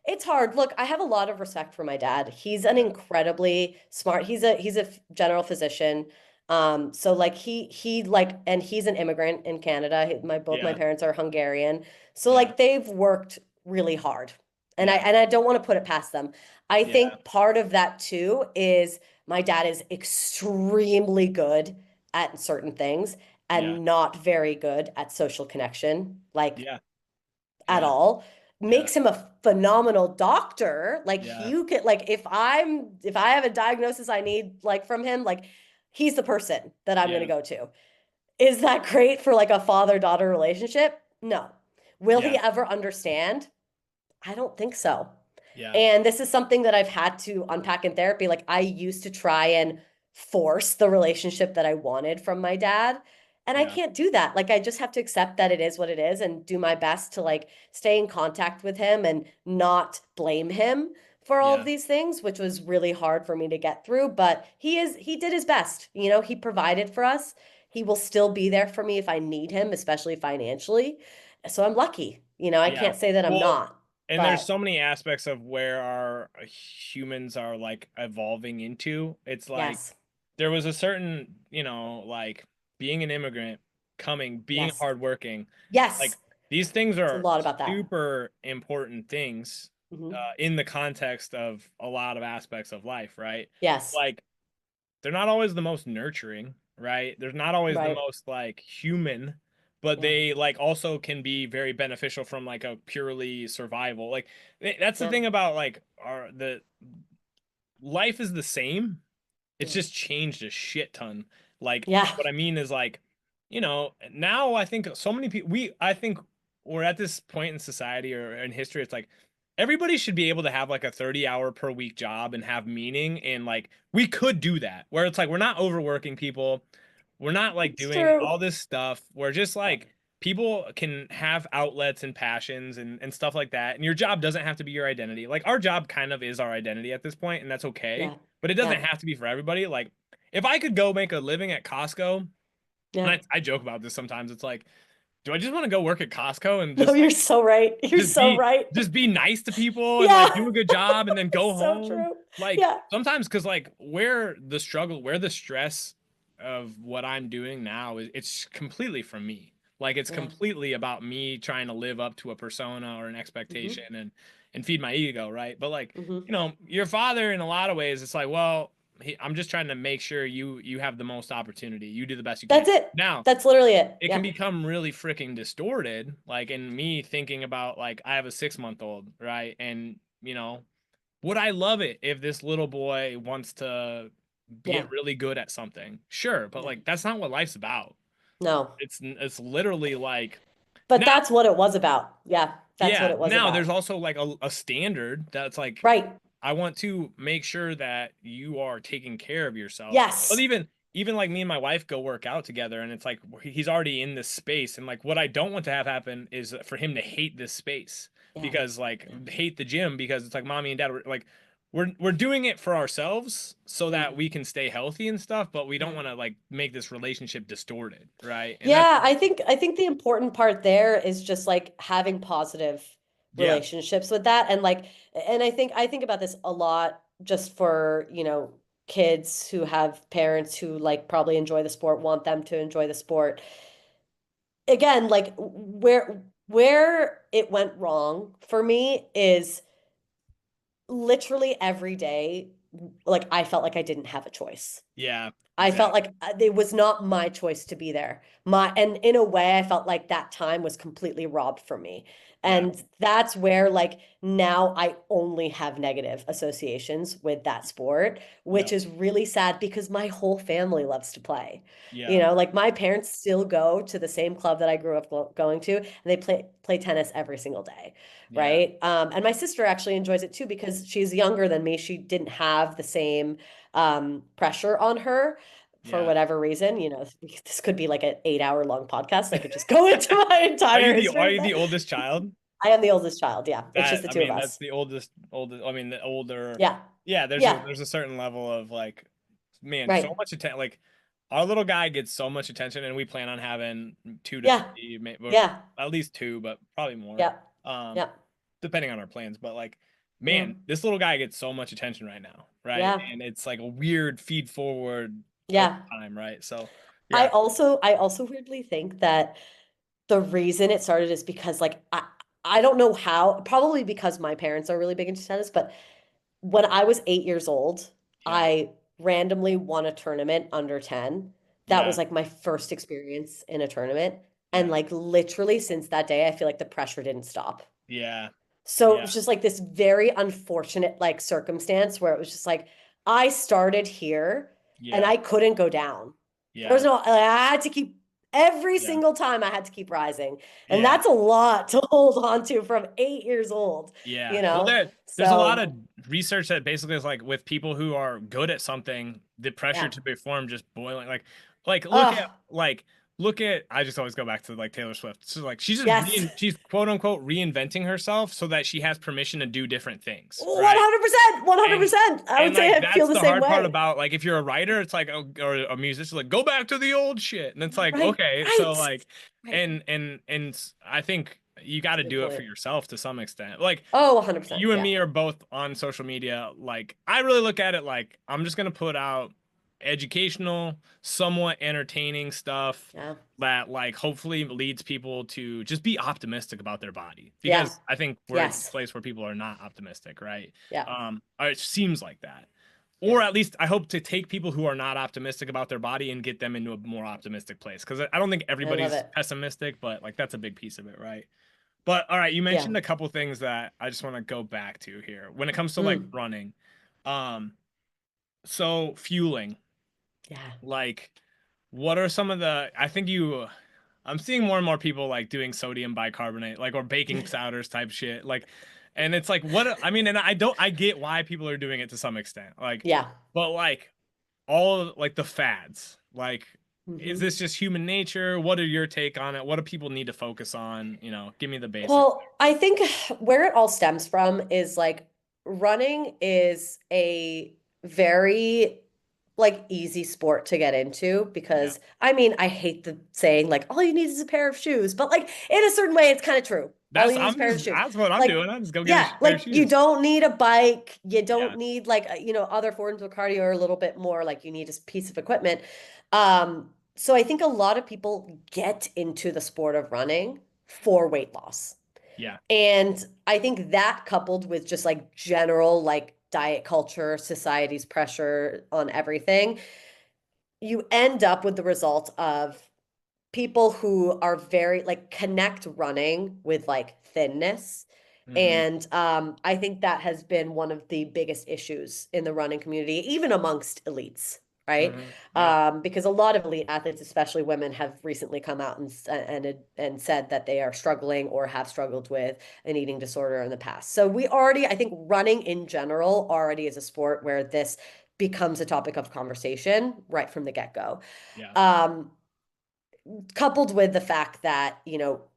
it's hard. Look, I have a lot of respect for my dad. He's an Yeah. incredibly smart. He's a general physician. So like he like and he's an immigrant in Canada. My both my Yeah. parents are Hungarian. So Yeah. like they've worked really hard. And I Yeah. and I don't want to put it past them. I Yeah. think part of that too is my dad is extremely good at certain things Yeah. and not very good at social connection. Like Yeah. at Yeah. all Yeah. makes him a phenomenal doctor. Like Yeah. you could like if I have a diagnosis I need like from him, like he's the person that I'm going to Yeah. go to. Is that great for like a father-daughter relationship? No. Will he Yeah. ever understand? I don't think so. Yeah. And this is something that I've had to unpack in therapy. Like I used to try and force the relationship that I wanted from my dad. And I Yeah. can't do that. Like I just have to accept that it is what it is and do my best to like stay in contact with him and not blame him for all of Yeah. these things, which was really hard for me to get through. But he did his best. He provided for us. He will still be there for me if I need him, especially financially. So I'm lucky. I Yeah. can't say that I'm Well, not, and there's but so many aspects of where our humans are like evolving into. It's like yes. there was a certain, like being an immigrant, being Yes. hardworking, Yes. like these things It's a are lot about that. super important things Hmm. in the context of a lot of aspects of life, right? Yes. Like they're not always the most nurturing, right? There's not always the Right. most like human, but Yeah. they like also can be very beneficial from like a purely survival. Like that's the Yeah. thing about like our the life is the same. It's Yeah. just changed a shit ton. Like Yeah. what I mean is like, now I think so many people I think we're at this point in society or in history, it's like everybody should be able to have like a 30-hour per week job and have meaning, and like we could do that where it's like we're not overworking people. We're not like It's doing true. all this stuff. We're just like people can have outlets and passions and stuff like that. And your job doesn't have to be your identity. Like our job kind of is our identity at this point, and that's okay. Yeah. But it doesn't Yeah. have to be for everybody. Like if I could go make a living at Costco, and Yeah. I joke about this sometimes, it's like, do I just want to go work at Costco and No, just you're like so right. You're just so be right. just be nice to people and like Yeah. do a good job and then go It's so home? true. Like Yeah. sometimes because like where the stress of what I'm doing now is it's completely from me. Like it's Yeah. completely about me trying to live up to a persona or an Hmm. expectation and feed my ego, right? But like, Hmm. your father in a lot of ways, it's like, well, I'm just trying to make sure you have the most opportunity. You do the best you can. That's it. Now, That's literally it. it can Yeah. become really freaking distorted, like in me thinking about like I have a 6 month old, right? And would I love it if this little boy wants to Yeah. get really good at something? Sure, but Yeah. like that's not what life's about. No. It's literally like But now, that's what it was about. Yeah. That's what yeah, it was now there's about. also like a standard that's like Right. I want to make sure that you are taking care of yourself. But Yes. even like me and my wife go work out together and it's like he's already in this space and like what I don't want to have happen is for him to hate this space Yeah. because like Yeah. hate the gym because it's like mommy and dad were like we're doing it for ourselves so that Mm. we can stay healthy and stuff, but we don't Yeah. want to like make this relationship distorted, right? And that's Yeah, I think the important part there is just like having positive yeah, relationships with that. And like, and I think about this a lot just for, kids who have parents who like probably enjoy the sport, want them to enjoy the sport. Again, like where it went wrong for me is literally every day, like I felt like I didn't have a choice. yeah, I felt exactly. like it was not my choice to be there. And in a way, I felt like that time was completely robbed from me. Yeah, And that's where, like, now I only have negative associations with that sport, yeah, which is really sad because my whole family loves to play. yeah, Like my parents still go to the same club that I grew up going to, and they play tennis every single day, yeah, right? And my sister actually enjoys it too because she's younger than me. She didn't have the same pressure on her for yeah. whatever reason. This could be like an 8 hour long podcast. I could just go into my Are entire you are history of you the that. oldest child? I am the oldest child. Yeah. It's just That the I two of mean, that's us. the oldest. I mean, the older. Yeah. Yeah, there's a Yeah. there's a certain level of like, man, so Right. much attention. Like, our little guy gets so much attention, and we plan on having two to Yeah. three, or Yeah. at least two, but probably more, Yeah. um, Yeah. depending on our plans. But like, Yeah. man, this little guy gets so much attention right now, right? Yeah. And it's like a weird feed forward over Yeah. time, right? So, I yeah, also I also weirdly think that the reason it started is because like I don't know how, probably because my parents are really big into tennis, but when I was 8 years old, yeah, I randomly won a tournament under 10. That yeah, was like my first experience in a tournament. And yeah, like literally since that day, I feel like the pressure didn't stop. yeah, So it yeah, was just like this very unfortunate like circumstance where it was just like I started here and yeah, I couldn't go down. There was yeah, no, like, I had to keep every yeah. single time I had to keep rising. And Yeah. that's a lot to hold on to from 8 years old, Yeah. you Well, know? there's a lot So, of research that basically is like with people who are good at something, the pressure yeah. to perform just boiling. Like Oh, look at I just always go back to like Taylor Swift. So like yes. she's quote unquote reinventing herself so that she has permission to do different things, right? 100%, And 100%. I would say like I feel that's the the same hard part way. about like if you're a writer, it's like or a musician, like go back to the old shit, and it's like Right, okay, so right, like right. I think you got That's to a good do it for point. yourself to some extent. Like Oh, 100%. you and Yeah. me are both on social media. Like I really look at it like I'm just gonna put out educational, somewhat entertaining stuff Yeah. that like hopefully leads people to just be optimistic about their body because Yeah. I think we're in a Yes. place where people are not optimistic, right? Yeah. Or it seems like that. Yeah. Or at least I hope to take people who are not optimistic about their body and get them into a more optimistic place. Because I don't think I love everybody's it. pessimistic, but like that's a big piece of it, right? But all right, you Yeah. mentioned a couple things that I just want to go back to here when it comes to like Mm. running. Um, so fueling, Yeah. like, what are some of the? I'm seeing more and more people like doing sodium bicarbonate, like or baking powders type shit, like, and it's like what I mean, and I get why people are doing it to some extent, like, Yeah. but like all of like the fads, like, is Hmm. this just human nature? What are your take on it? What do people need to focus on? Give me the basics. Well, I think where it all stems from is like running is a very like easy sport to get into Yeah. because I mean, I hate the saying like all you need is a pair of shoes, but like in a certain way it's kind of true. All you need is a pair of shoes. That's what I'm Like doing. I just go get a yeah, pair of like you shoes. don't need a bike, you Yeah. don't need like other forms of cardio or a little bit more like you need a piece of equipment. Um so I think a lot of people get into the sport of running for weight loss. Yeah. And I think that coupled with just like general like diet culture, society's pressure on everything, you end up with the result of people who are very like connect running with like thinness. Hmm. And I think that has been one of the biggest issues in the running community, even amongst elites, right? Hmm. Yeah. Because a lot of elite athletes, especially women, have recently come out and said that they are struggling or have struggled with an eating disorder in the past. So we already, I think, running in general already is a sport where this becomes a topic of conversation right from the get-go. Yeah. Um, Coupled with the fact that,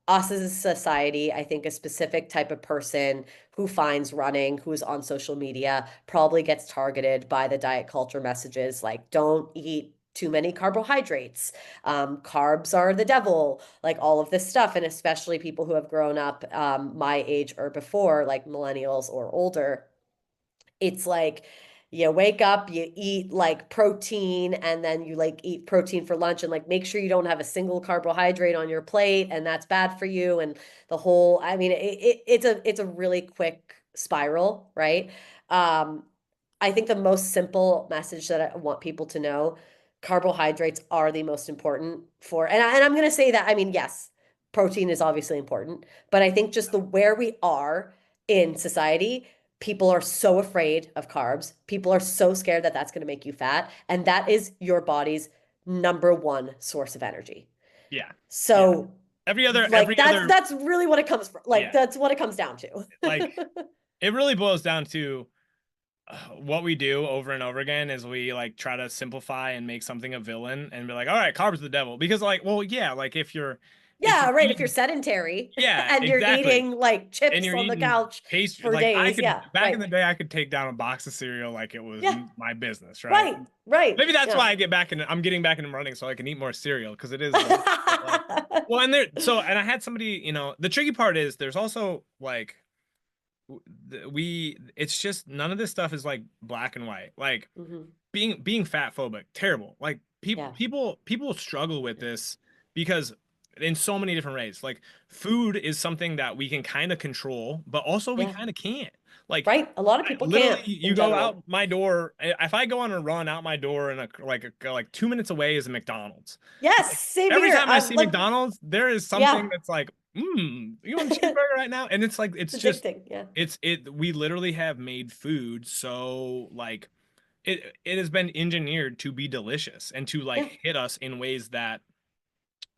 us as a society, I think a specific type of person who finds running, who's on social media, probably gets targeted by the diet culture messages like, don't eat too many carbohydrates. Carbs are the devil, like all of this stuff. And especially people who have grown up my age or before, like millennials or older, it's like you wake up, you eat like protein, and then you like eat protein for lunch, and like make sure you don't have a single carbohydrate on your plate, and that's bad for you. And the whole, I mean, it's a really quick spiral, right? Um, I think the most simple message that I want people to know, carbohydrates are the most important for, and I'm going to say that, I mean, yes, protein is obviously important, but I think just the where we are in society, people are so afraid of carbs. People are so scared that that's going to make you fat. And that is your body's number one source of energy. Yeah. Yeah. So Every like that's other, that's really what it comes from. Like yeah. that's what it comes down to. Like it really boils down to what we do over and over again is we like try to simplify and make something a villain and be like, all right, carbs the devil. Because like, well, yeah, like if Yeah, you're right. If you're eating, sedentary yeah, and you're exactly. eating like And chips you're on the eating couch pastry, for like I days. could Yeah, back in right. the day I could take down a box of cereal like it was Yeah, my business, right? right, right. Maybe that's Yeah. why I'm getting back into running so I can eat more cereal because it is delicious. But like, well, and I had somebody, the tricky part is there's also like it's just none of this stuff is like black and white. Like Hmm. being fat phobic, terrible. Like people Yeah, people people struggle with this because in so many different ways. Like food is something that we can kind of control, but also we yeah, kind of can't. Like right. A lot of people literally can't you in go out general. my door, if I go on a run out my door and like 2 minutes away is a McDonald's. Yes, Like same every here. time I I'm see like, McDonald's, there is something yeah, that's like, you want a cheeseburger right now? And it's like it's it's just addicting. Yeah. we literally have made food so like it has been engineered to be delicious and to Yeah. like hit us in ways that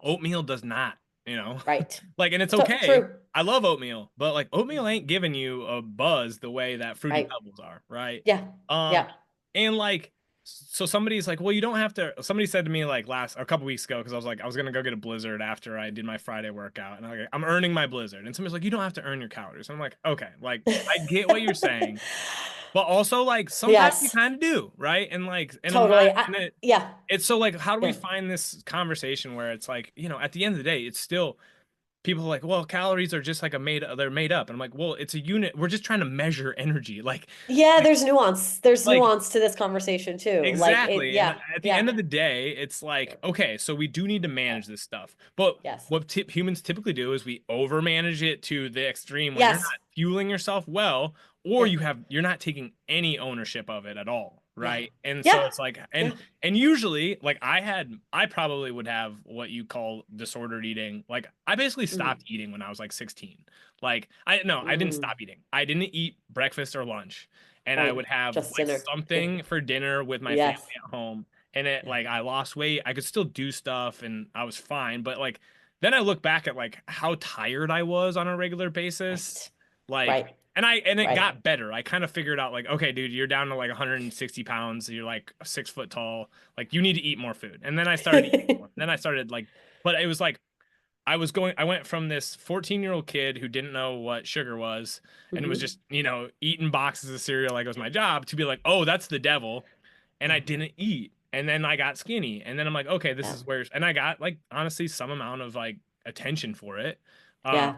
oatmeal does not, you know? Right. Like, and it's okay. True. I love oatmeal, but like oatmeal ain't giving you a buzz the way that Fruity Right. Pebbles are, right? Yeah. Um, Yeah. and like, so somebody's like, well, you don't have to. Somebody said to me like a couple weeks ago, because I was like, I was gonna go get a Blizzard after I did my Friday workout, and I'm earning my Blizzard, and somebody's like, you don't have to earn your calories. And I'm like, okay, like I get what you're saying, but also like sometimes you Yes. kind of do, right? And like, and I'm not, Totally. and Yeah. it's so like, how do we Yeah. find this conversation where it's like, at the end of the day, it's still people are like, well, calories are just like they're made up, and I'm like, well, it's a unit. We're just trying to measure energy, Yeah, like, there's nuance. There's like nuance to this conversation too. Like it, exactly. And yeah. at the end Yeah. of the day, it's Yeah. like, okay, so we do need to Yeah. manage this stuff. But Yes. what humans typically do is we overmanage it to the extreme where you're Yes. not fueling yourself well, or Yeah. you're not taking any ownership of it at all, Yeah. right? And so Yeah. it's like, Yeah. and usually, like I probably would have what you call disordered eating. Like I basically Mm. stopped eating when I was like 16. Like I no, I didn't Mm. stop eating. I didn't eat breakfast or lunch, and I Right. would have Just like dinner. something for dinner with my family Yes. at home. And it Yeah. like I lost weight. I could still do stuff and I was fine. But like then I look back at like how tired I was on a regular basis. Right. Like Right. and it Right. got better. I kind of figured out like, okay, dude, you're down to like 160 pounds. You're like 6 foot tall. Like you need to eat more food. And then I started eating more. Then I started like, but it was like I went from this 14-year-old kid who didn't know what sugar was and was Hmm. just, eating boxes of cereal like it was my job to be like, oh, that's the devil. And I Yeah. didn't eat. And then I got skinny. And then I'm like, okay, this Yeah. is and I got like honestly some amount of like attention for it. Um, Yeah.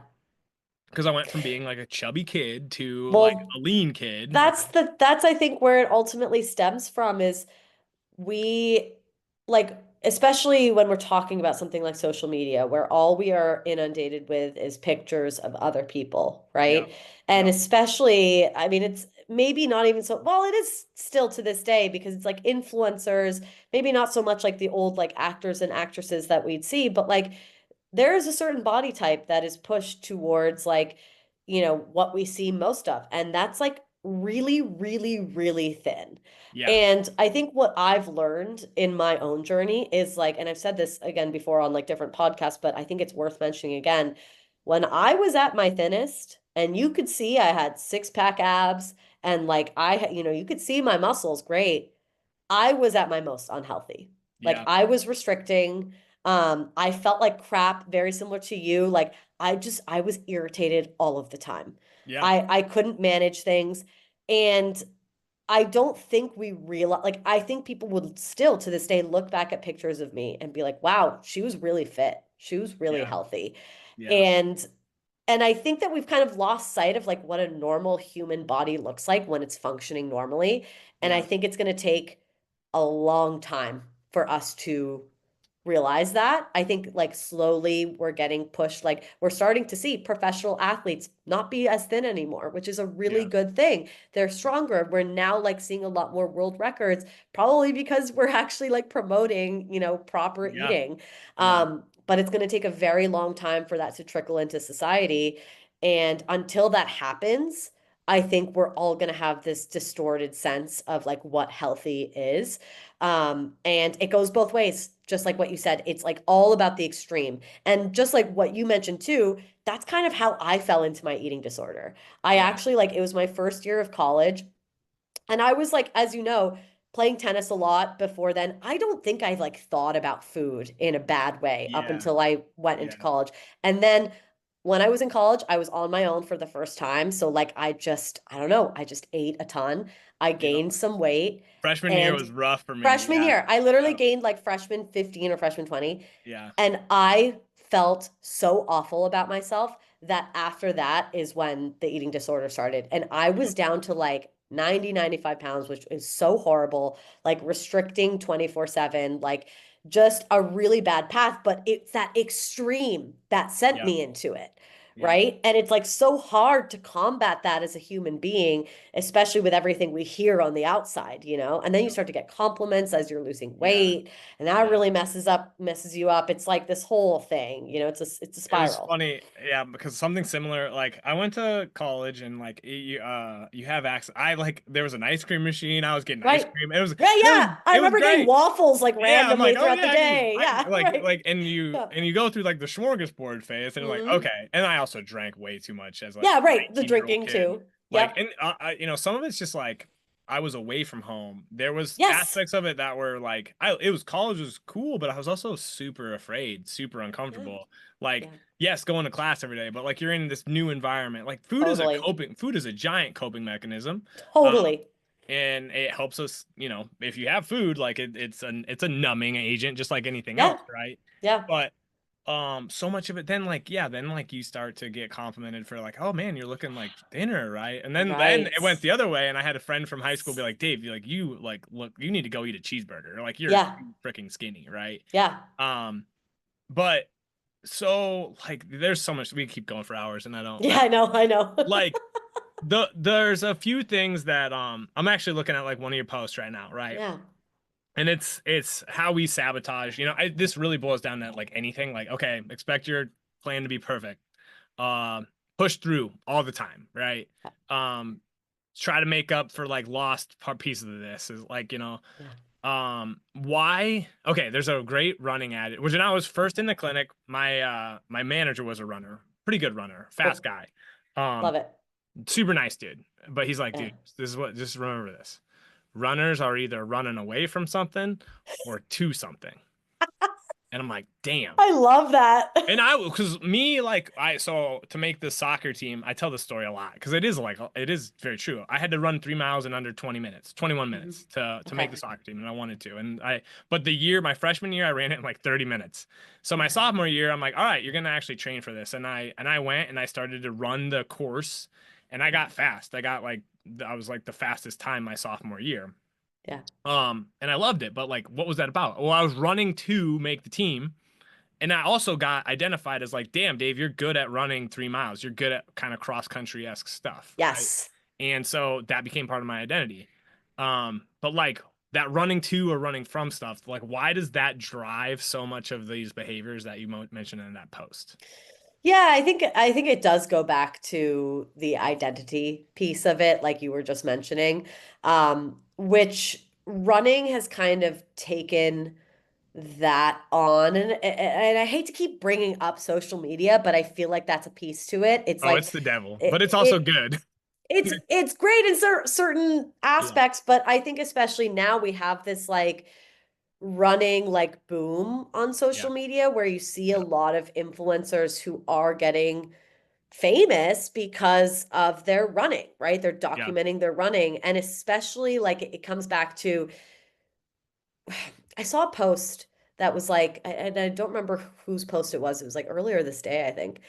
because I went from being like a chubby kid to like Well, a lean kid, right? that's I think where it ultimately stems from is we like especially when we're talking about something like social media, where all we are inundated with is pictures of other people, Yeah. right? And Yep. especially, I mean, it's maybe not even so, well, it is still to this day because it's like influencers, maybe not so much like the old like actors and actresses that we'd see, but like there is a certain body type that is pushed towards like, what we see most of. And that's like really, really, really thin. Yeah. And I think what I've learned in my own journey is like, and I've said this again before on like different podcasts, but I think it's worth mentioning again. When I was at my thinnest, and you could see I had six pack abs, and like you could see my muscles great. I was at my most unhealthy. Like Yeah. I was restricting. I felt like crap, very similar to you. Like I was irritated all of the time. Yeah. I couldn't manage things. And I don't think we realize, like, I think people would still to this day look back at pictures of me and be like, wow, she was really fit. She was really Yeah. healthy. Yeah. And I think that we've kind of lost sight of like what a normal human body looks like when it's functioning normally. And I Yeah. think it's going to take a long time for us to realize that. I think like slowly we're getting pushed, like we're starting to see professional athletes not be as thin anymore, which is a really Yeah. good thing. They're stronger. We're now like seeing a lot more world records, probably because we're actually like promoting, proper Yeah. eating. Yeah. But it's going to take a very long time for that to trickle into society. And until that happens, I think we're all going to have this distorted sense of like what healthy is. And it goes both ways, just like what you said. It's like all about the extreme. And just like what you mentioned too, that's kind of how I fell into my eating disorder. I Yeah. actually like it was my first year of college. And I was like, as you know, playing tennis a lot before then. I don't think I like thought about food in a bad way up Yeah. until I went into Yeah. college. And then when I was in college, I was on my own for the first time. So like I don't know, I just ate a ton. I Yep. gained some weight. Freshman year And was rough for me. freshman Yeah. year, I literally Yeah. gained like freshman 15 or freshman 20. Yeah. And I felt so awful about myself that after that is when the eating disorder started. And I was Yep. down to like 90, 95 pounds, which is so horrible, like restricting 24/7, like just a really bad path. But it's that extreme that sent Yep. me into it. Yep. Right. And it's like so hard to combat that as a human being, especially with everything we hear on the outside, And then you Yep. start to get compliments as you're losing Yeah. weight, and that Yeah. really messes you up. It's like this whole thing, it's a It was spiral. funny, yeah, because something similar. Like I went to college and like you have access. I like there was an ice cream machine. I was getting ice Right. cream. It was Yeah, it was yeah. I it was remember getting great. waffles like Yeah, I'm randomly like, oh throughout the yeah, day. Yeah, right. and you Yeah. you go through like the smorgasbord phase, and you're like, Hmm. okay. And I also drank way too much as like Yeah, a right. The 19-year-old drinking kid. too. Like, Yep. and some of it's just like I was away from home. There was Yes. aspects of it that were like, it was college was cool, but I was also super afraid, super Yeah. uncomfortable. Like, Yeah. yes, going to class every day, but like you're in this new environment. Like, Totally. food is a giant coping mechanism. Um, Totally. and it helps us, if you have food, like it's a numbing agent just like anything Yeah. else, right? Yeah. But so much of it then like yeah, then like you start to get complimented for like, oh man, you're looking like thinner, right? And then Right. it went the other way, and I had a friend from high school be like, Dave, you like look, you need to go eat a cheeseburger, like you're Yeah. too freaking skinny, right? Yeah. um but so like there's so much, we keep going for hours, and Yeah, I know. I know. like there's a few things that I'm actually looking at like one of your posts right now, right? Yeah. And it's how we sabotage. This really boils down to like anything. Like, okay, expect your plan to be perfect. Um, push through all the time, right? Um, try to make up for like lost pieces of this. Is like, Yeah. why? Okay, there's a great running ad. Which when I was first in the clinic, my manager was a runner, pretty good runner, fast Cool. guy, um, Love it. super nice dude. But he's like, Yeah. dude, just remember this. Runners are either running away from something or to something. And I'm like, damn. I love that. And because me, like, so to make the soccer team, I tell this story a lot because it is very true. I had to run 3 miles in under 20 minutes, 21 Mhm. minutes to make Okay. the soccer team, and I wanted to. But my freshman year, I ran it in like 30 minutes. So my Okay. sophomore year, I'm like, all right, you're gonna actually train for this, and I went and I started to run the course, and I got fast. I was like the fastest time my sophomore year. Yeah. And I loved it, but like, what was that about? Well, I was running to make the team, and I also got identified as like, damn, Dave, you're good at running 3 miles. You're good at kind of cross country esque stuff, right? Yes. And so that became part of my identity. But like that running to or running from stuff, like, why does that drive so much of these behaviors that you mentioned in that post? Yeah, I think it does go back to the identity piece of it, like you were just mentioning, which running has kind of taken that on, and I hate to keep bringing up social media, but I feel like that's a piece to it. It's Oh, like it's the devil, but it's it, also it good. it's great in certain Yeah, aspects, but I think especially now we have this like running like boom on yeah, social media where you see a yeah, lot of influencers who are getting famous because of their running, right? They're yeah, documenting their running. And especially like it comes back to, I saw a post that was like, and I don't remember whose post it was. It was like earlier this day, I think.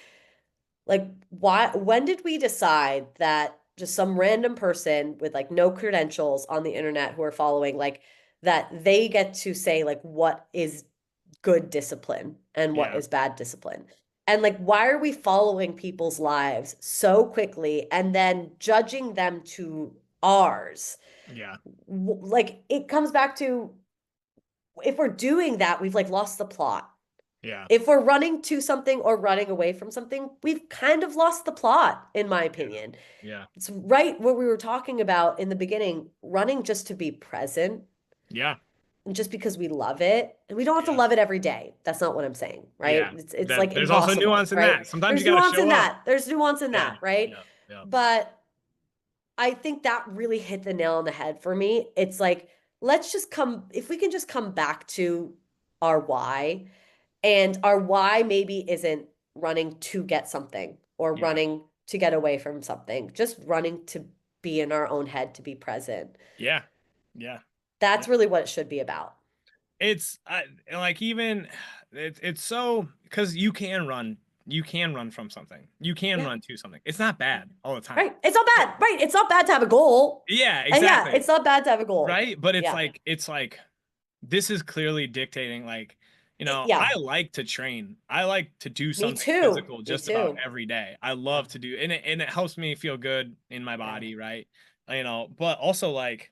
Like, when did we decide that just some random person with like no credentials on the internet who are following, like, that they get to say, like, what is good discipline and what yeah, is bad discipline? And like, why are we following people's lives so quickly and then judging them to ours? yeah, Like, it comes back to if we're doing that, we've like lost the plot. yeah, If we're running to something or running away from something, we've kind of lost the plot, in my yeah, opinion. yeah, It's right what we were talking about in the beginning, running just to be present yeah, and just because we love it. And we don't have to yeah, love it every day. That's not what I'm saying, right? yeah. It's That like there's also impossible, nuance in right? that. Sometimes you There's got to nuance in show up. that. There's nuance in Yeah, that, right? yeah, yeah, But I think that really hit the nail on the head for me. It's like, let's just come, if we can just come back to our why, and our why maybe isn't running to get something or yeah, running to get away from something, just running to be in our own head, to be present. yeah, yeah, yeah. That's really what it should be about. It's like even it's so because you can run from something, you can Yeah. run to something. It's not bad all the time. Right. It's not bad. Right. It's not bad to have a goal. Yeah, And yeah, exactly. it's not bad to have a goal. Right, but Yeah. it's like this is clearly dictating like, I Yeah. like to train. I like to do Me something too. physical Me just about too. every day. I Yeah. love to do, and it helps me feel good in my Yeah. body, right? But also like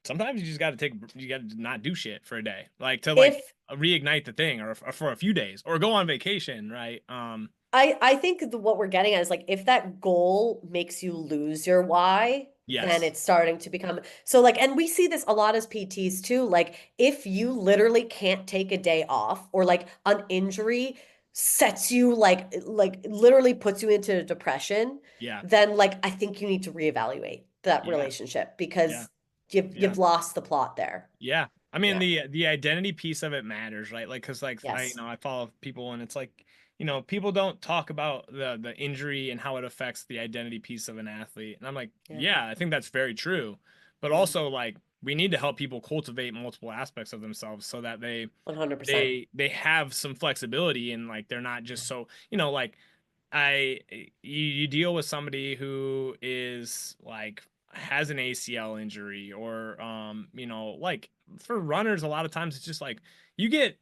sometimes you just got to you got to not do shit for a day, like to like If reignite the thing, or for a few days, or go on vacation, right? I think what we're getting at is like if that goal makes you lose your why, then Yes, it's starting to become so like, and we see this a lot as PTs too. Like if you literally can't take a day off or like an injury sets you like literally puts you into depression, yeah, then like I think you need to reevaluate that yeah, relationship yeah, because yeah. you've lost the plot there. Yeah. I mean Yeah. the identity piece of it matters, right? Like cuz like Yes. I follow people and it's like, people don't talk about the injury and how it affects the identity piece of an athlete. And I'm like, Yeah. yeah, I think that's very true. But Mhm. also like we need to help people cultivate multiple aspects of themselves so that 100%. they have some flexibility and like they're not just so, like you deal with somebody who is like has an ACL injury or like for runners a lot of times it's just like you get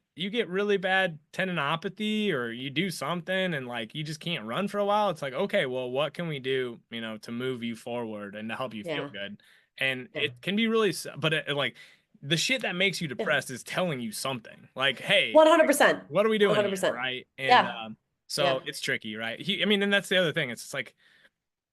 really bad tendinopathy or you do something and like you just can't run for a while. It's like, okay, well, what can we do, to move you forward and to help you feel Yeah. good? And Yeah. it can be really but like the shit that makes you Yeah. depressed is telling you something. Like, hey, like 100%. what are we doing here, 100%. right? And Yeah. so Yeah. it's tricky, right? I mean, and that's the other thing. It's like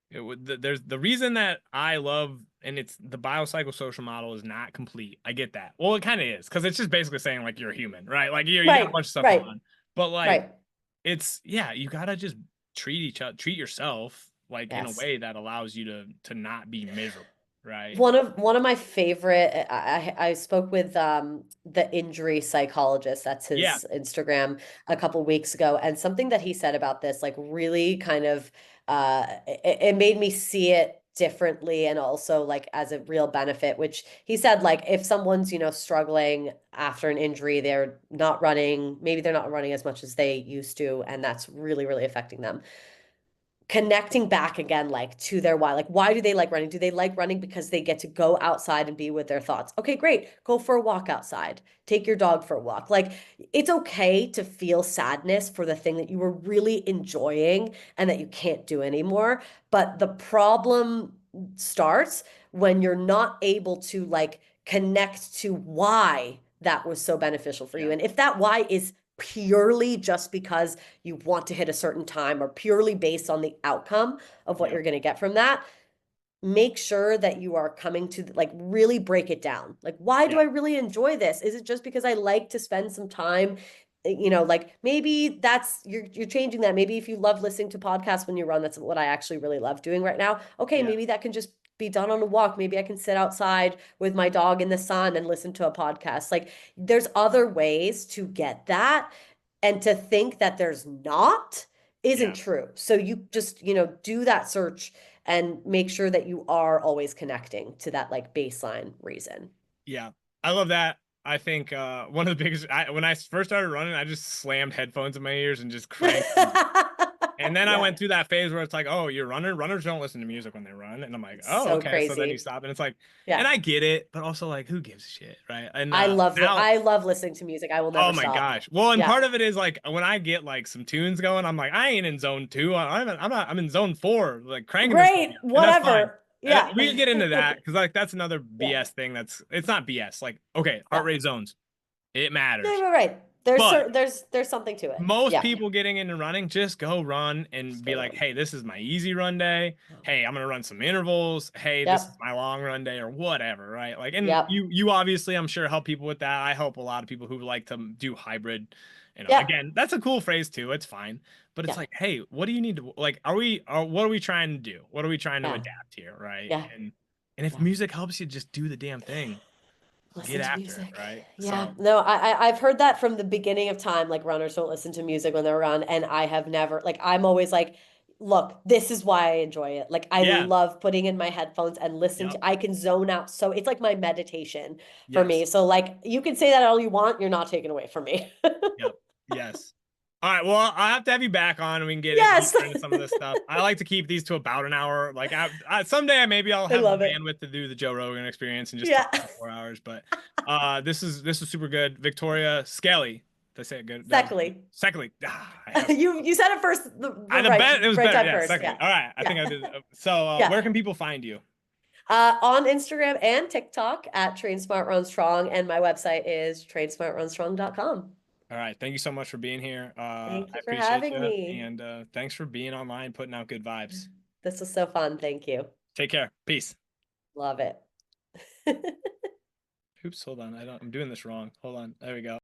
there's the reason that I love, and it's the biopsychosocial model is not complete. I get that. Well, it kind of is because it's just basically saying like you're human, right? Like you got a Right. bunch of stuff going Right. on, but like Right. it's yeah, you gotta just treat yourself like in a Yes. way that allows you to not be miserable, right? One of my favorite I spoke with the injury psychologist, that's Yeah, his Instagram, a couple weeks ago, and something that he said about this like really kind of it made me see it differently and also like as a real benefit, which he said like if someone's struggling after an injury, they're not running, maybe they're not running as much as they used to, and that's really affecting them. connecting back again, like to their why. Like, why do they like running? Do they like running because they get to go outside and be with their thoughts? Okay, great. Go for a walk outside. Take your dog for a walk. Like, it's okay to feel sadness for the thing that you were really enjoying and that you can't do anymore. But the problem starts when you're not able to like connect to why that was so beneficial for you. Yeah. And if that why is purely just because you want to hit a certain time or purely based on the outcome of what Yeah. you're going to get from that, make sure that you are coming to like really break it down. Like, why do Yeah. I really enjoy this? Is it just because I like to spend some time? Like maybe that's you're changing that. Maybe if you love listening to podcasts when you run, that's what I actually really love doing right now. Okay, Yeah. maybe that can just be done on a walk. Maybe I can sit outside with my dog in the sun and listen to a podcast. Like there's other ways to get that. And to think that there's not isn't Yeah. true. So you just, do that search and make sure that you are always connecting to that like baseline reason. Yeah. I love that. I think one of the biggest when I first started running, I just slammed headphones in my ears and just cranked music. And then I Yeah, went through that phase where it's like, oh, you're a runner. Runners don't listen to music when they run. And I'm like, it's oh, so okay. So then you crazy. stop and it's like, and Yeah. I get it, but also like, who gives a shit, right? And now, I love listening to music. I will oh never my stop. gosh. Well, and Yeah. part of it is like when I get like some tunes going, I'm like, I ain't in zone two. I'm not. I'm in zone four, like cranking this thing Great. up, and that's fine. Whatever. Yeah. We can get into that because like that's another Yeah. BS thing. It's not BS. Like, okay, heart Yeah. rate zones, it No, matters, you're right. There's but certain there's something to it. most Yeah. people getting into running just go run Just and go be like, run. hey, this is my easy run day. Hey, I'm gonna run some intervals. Hey, this is Yep. my long run day or whatever, right? Like, and Yep. you obviously, I'm sure, help people with that. I help a lot of people who like to do hybrid. Yep. Again, that's a cool phrase too. It's fine, but it's Yeah. like, hey, what do you need to like? What are we trying to do? What are we trying to Yeah. adapt here, right? Yeah. And if Yeah. music helps you, just do the damn thing. Get Listen to after it, music. right? Yeah. So No, I've heard that from the beginning of time. Like runners don't listen to music when they're run, and I have never like I'm always like, look, this is why I enjoy it. Like I yeah, love putting in my headphones and listening yep, to. I can zone out. So it's like my meditation for me. yes. So like you can say that all you want, you're not taken away from me. Yep. Yes. All right. Well, I'll have to have you back on and we can get it Yes. deeper into some of this stuff. I like to keep these to about an hour. Like someday maybe I'll I have the love it. bandwidth to do the Joe Rogan experience and just Yeah. talk for 4 hours. But this is super good. Victoria Skelly. Did I say it good? That was good. Secondly, Secondly. I have you said it first the the bet it was right better. time Yeah, first. secondly. Yeah. All right. I think Yeah. I did. So Yeah. where can people find you? On Instagram and TikTok at Train Smart Run Strong, and my website is trainsmartrunstrong.com. All right. Thank you so much for being here. Thank I you for appreciate having you. me. And thanks for being online, putting out good vibes. This was so fun. Thank you. Take care. Peace. Love it. Oops, hold on. I'm doing this wrong. Hold on. There we go.